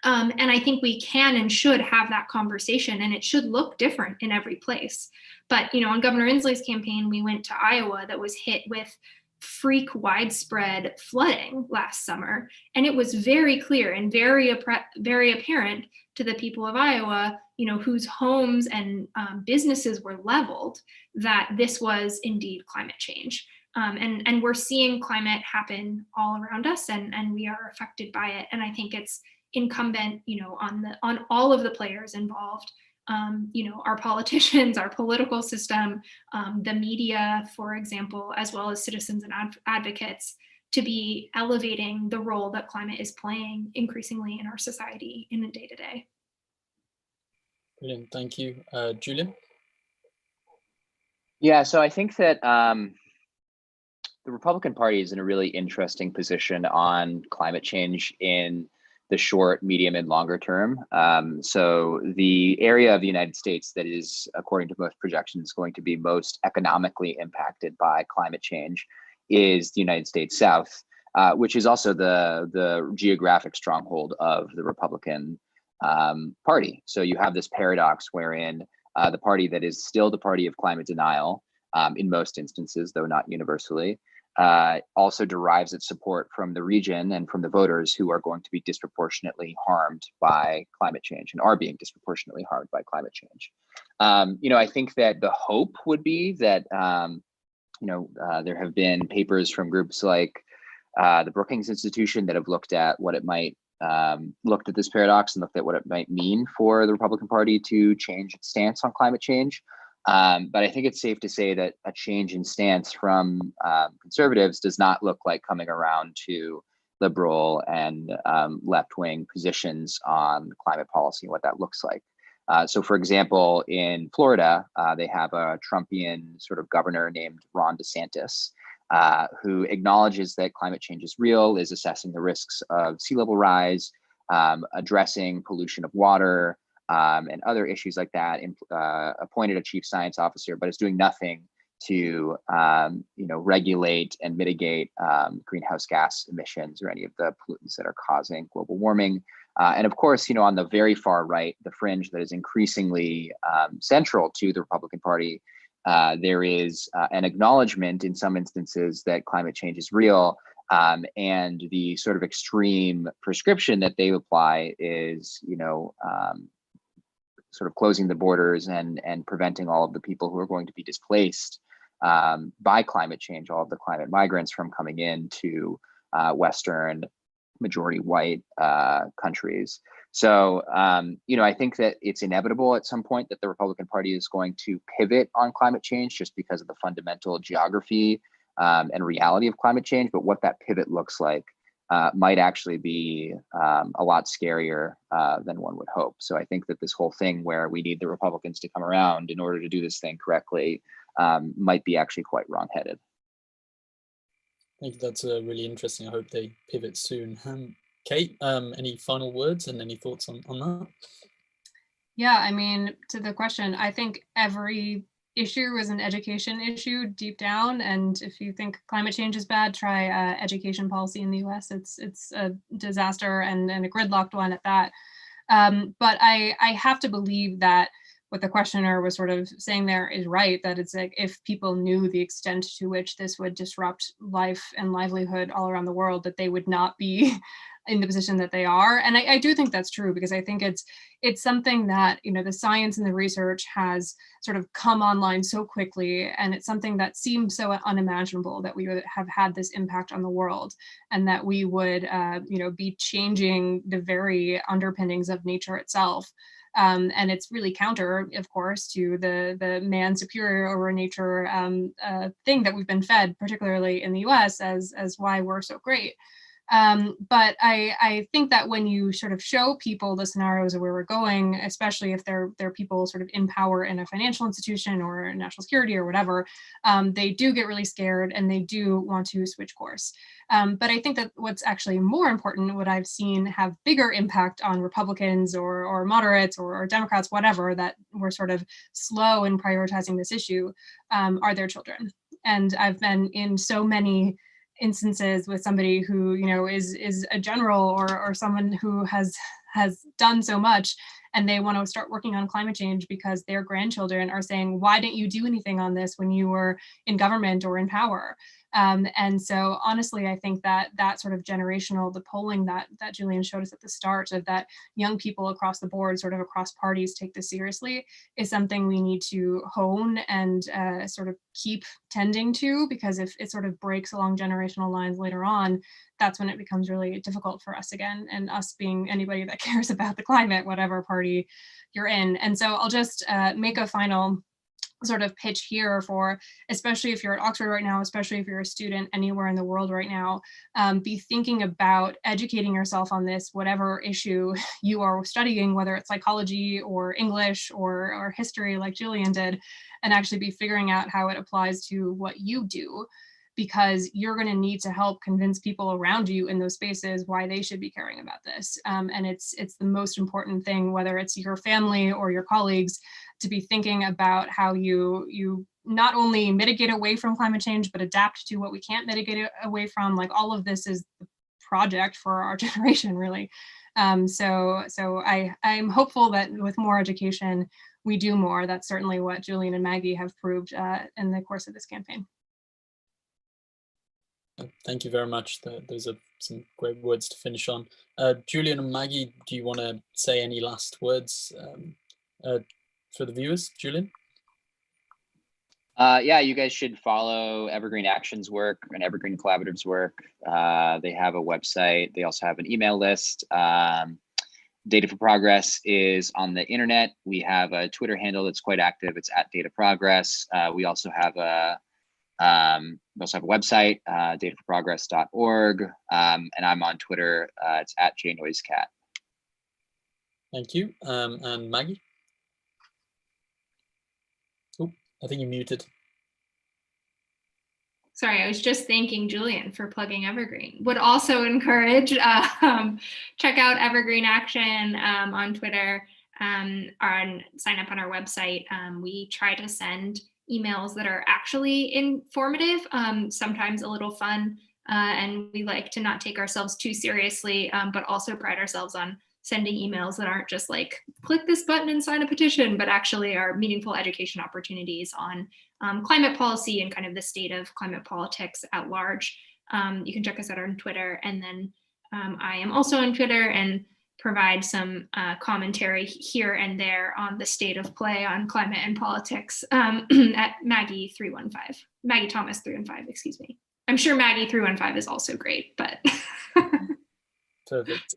And I think we can and should have that conversation, and it should look different in every place. But, on Governor Inslee's campaign, we went to Iowa that was hit with freak widespread flooding last summer. And it was very clear and very apparent to the people of Iowa, whose homes and businesses were leveled, that this was indeed climate change. And we're seeing climate happen all around us, and we are affected by it. And I think it's incumbent, on all of the players involved, our politicians, our political system, the media, for example, as well as citizens and advocates, to be elevating the role that climate is playing increasingly in our society in the day-to-day. Brilliant, thank you. Julian? Yeah, so I think that the Republican Party is in a really interesting position on climate change in the short, medium, and longer term. So the area of the United States that is, according to most projections, going to be most economically impacted by climate change is the United States South, which is also the geographic stronghold of the Republican Party. So you have this paradox wherein the party that is still the party of climate denial, in most instances, though not universally, also derives its support from the region and from the voters who are going to be disproportionately harmed by climate change and are being disproportionately harmed by climate change. I think that the hope would be that, there have been papers from groups like the Brookings Institution that have looked at looked at this paradox and looked at what it might mean for the Republican Party to change its stance on climate change. But I think it's safe to say that a change in stance from conservatives does not look like coming around to liberal and left-wing positions on climate policy and what that looks like. So for example, in Florida, they have a Trumpian sort of governor named Ron DeSantis, who acknowledges that climate change is real, is assessing the risks of sea level rise, addressing pollution of water, and other issues like that, appointed a chief science officer, but is doing nothing to regulate and mitigate greenhouse gas emissions or any of the pollutants that are causing global warming. And of course, on the very far right, the fringe that is increasingly central to the Republican Party, there is an acknowledgement in some instances that climate change is real. And the sort of extreme prescription that they apply is, sort of closing the borders and preventing all of the people who are going to be displaced by climate change, all of the climate migrants from coming into Western majority white countries. So, I think that it's inevitable at some point that the Republican Party is going to pivot on climate change just because of the fundamental geography and reality of climate change. But what that pivot looks like might actually be a lot scarier than one would hope. So I think that this whole thing where we need the Republicans to come around in order to do this thing correctly might be actually quite wrongheaded. I think that's really interesting. I hope they pivot soon. Kate, any final words and any thoughts on that? Yeah, I mean, to the question, I think every issue is an education issue deep down. And if you think climate change is bad, try education policy in the US. It's a disaster and a gridlocked one at that. But I have to believe that what the questioner was sort of saying there is right, that it's like if people knew the extent to which this would disrupt life and livelihood all around the world, that they would not be in the position that they are. And I do think that's true, because I think it's something that, the science and the research has sort of come online so quickly, and it's something that seemed so unimaginable that we would have had this impact on the world, and that we would, be changing the very underpinnings of nature itself. And it's really counter, of course, to the man superior over nature thing that we've been fed, particularly in the US, as why we're so great. But I think that when you sort of show people the scenarios of where we're going, especially if they're people sort of in power in a financial institution or national security or whatever, they do get really scared and they do want to switch course. But I think that what's actually more important, what I've seen have bigger impact on Republicans or moderates or Democrats, whatever, that were sort of slow in prioritizing this issue, are their children. And I've been in so many instances with somebody who is a general or someone who has done so much, and they want to start working on climate change because their grandchildren are saying, why didn't you do anything on this when you were in government or in power? And so honestly, I think that sort of generational, the polling that Julian showed us at the start, of that young people across the board, sort of across parties, take this seriously, is something we need to hone and sort of keep tending to, because if it sort of breaks along generational lines later on, that's when it becomes really difficult for us again, and us being anybody that cares about the climate, whatever party you're in. And so I'll just make a final sort of pitch here for, especially if you're at Oxford right now, especially if you're a student anywhere in the world right now, be thinking about educating yourself on this, whatever issue you are studying, whether it's psychology or English or history like Julian did, and actually be figuring out how it applies to what you do, because you're going to need to help convince people around you in those spaces why they should be caring about this. And it's the most important thing, whether it's your family or your colleagues, to be thinking about how you not only mitigate away from climate change, but adapt to what we can't mitigate away from. Like, all of this is the project for our generation, really. So I'm hopeful that with more education, we do more. That's certainly what Julian and Maggie have proved in the course of this campaign. Thank you very much. Those are some great words to finish on. Julian and Maggie, do you want to say any last words for the viewers? Julian? Yeah, you guys should follow Evergreen Action's work and Evergreen Collaborative's work. They have a website. They also have an email list. Data for Progress is on the internet. We have a Twitter handle that's quite active. It's @DataProgress. We also have a website, dataforprogress.org, and I'm on Twitter. It's @JNoiseCat. Thank you. And Maggie? Oh, I think you're muted. Sorry, I was just thanking Julian for plugging Evergreen. Would also encourage check out Evergreen Action on Twitter, or sign up on our website. We try to send emails that are actually informative, sometimes a little fun, and we like to not take ourselves too seriously, but also pride ourselves on sending emails that aren't just like, click this button and sign a petition, but actually are meaningful education opportunities on climate policy and kind of the state of climate politics at large. You can check us out on Twitter. And then I am also on Twitter and provide some commentary here and there on the state of play on climate and politics at Maggie 315, Maggie Thomas 315, excuse me. I'm sure Maggie 315 is also great, but. Perfect.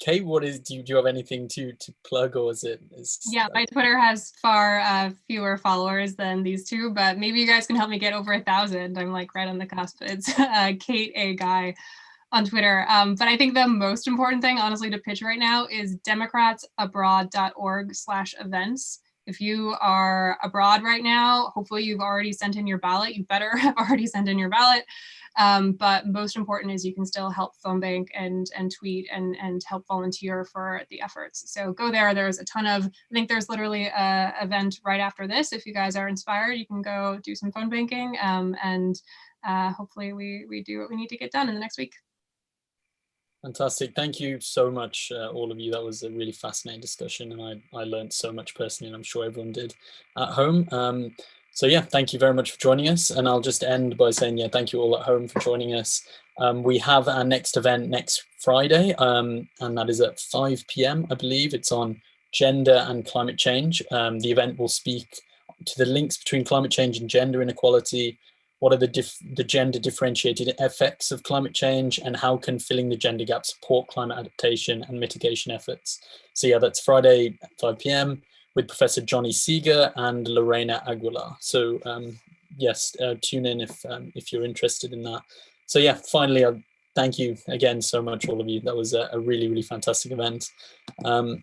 Kate, do you have anything to plug, or is it? Yeah, my Twitter has far fewer followers than these two, but maybe you guys can help me get over 1,000. I'm like right on the cusp. It's Kate A. Guy on Twitter. But I think the most important thing, honestly, to pitch right now is democratsabroad.org/events. If you are abroad right now, hopefully you've already sent in your ballot. You better have already sent in your ballot. But most important is you can still help phone bank and tweet and help volunteer for the efforts. So go there. There's a ton of, I think there's literally an event right after this. If you guys are inspired, you can go do some phone banking, and hopefully we do what we need to get done in the next week. Fantastic. Thank you so much, all of you. That was a really fascinating discussion, and I learned so much personally, and I'm sure everyone did at home. So yeah, thank you very much for joining us. And I'll just end by saying, yeah, thank you all at home for joining us. We have our next event next Friday, and that is at 5 p.m. I believe. It's on gender and climate change. The event will speak to the links between climate change and gender inequality. What are the gender differentiated effects of climate change, and how can filling the gender gap support climate adaptation and mitigation efforts? So yeah, that's Friday at 5 p.m. with Professor Johnny Seeger and Lorena Aguilar. So yes, tune in if you're interested in that. So yeah, finally, thank you again so much, all of you. That was a really, really fantastic event. And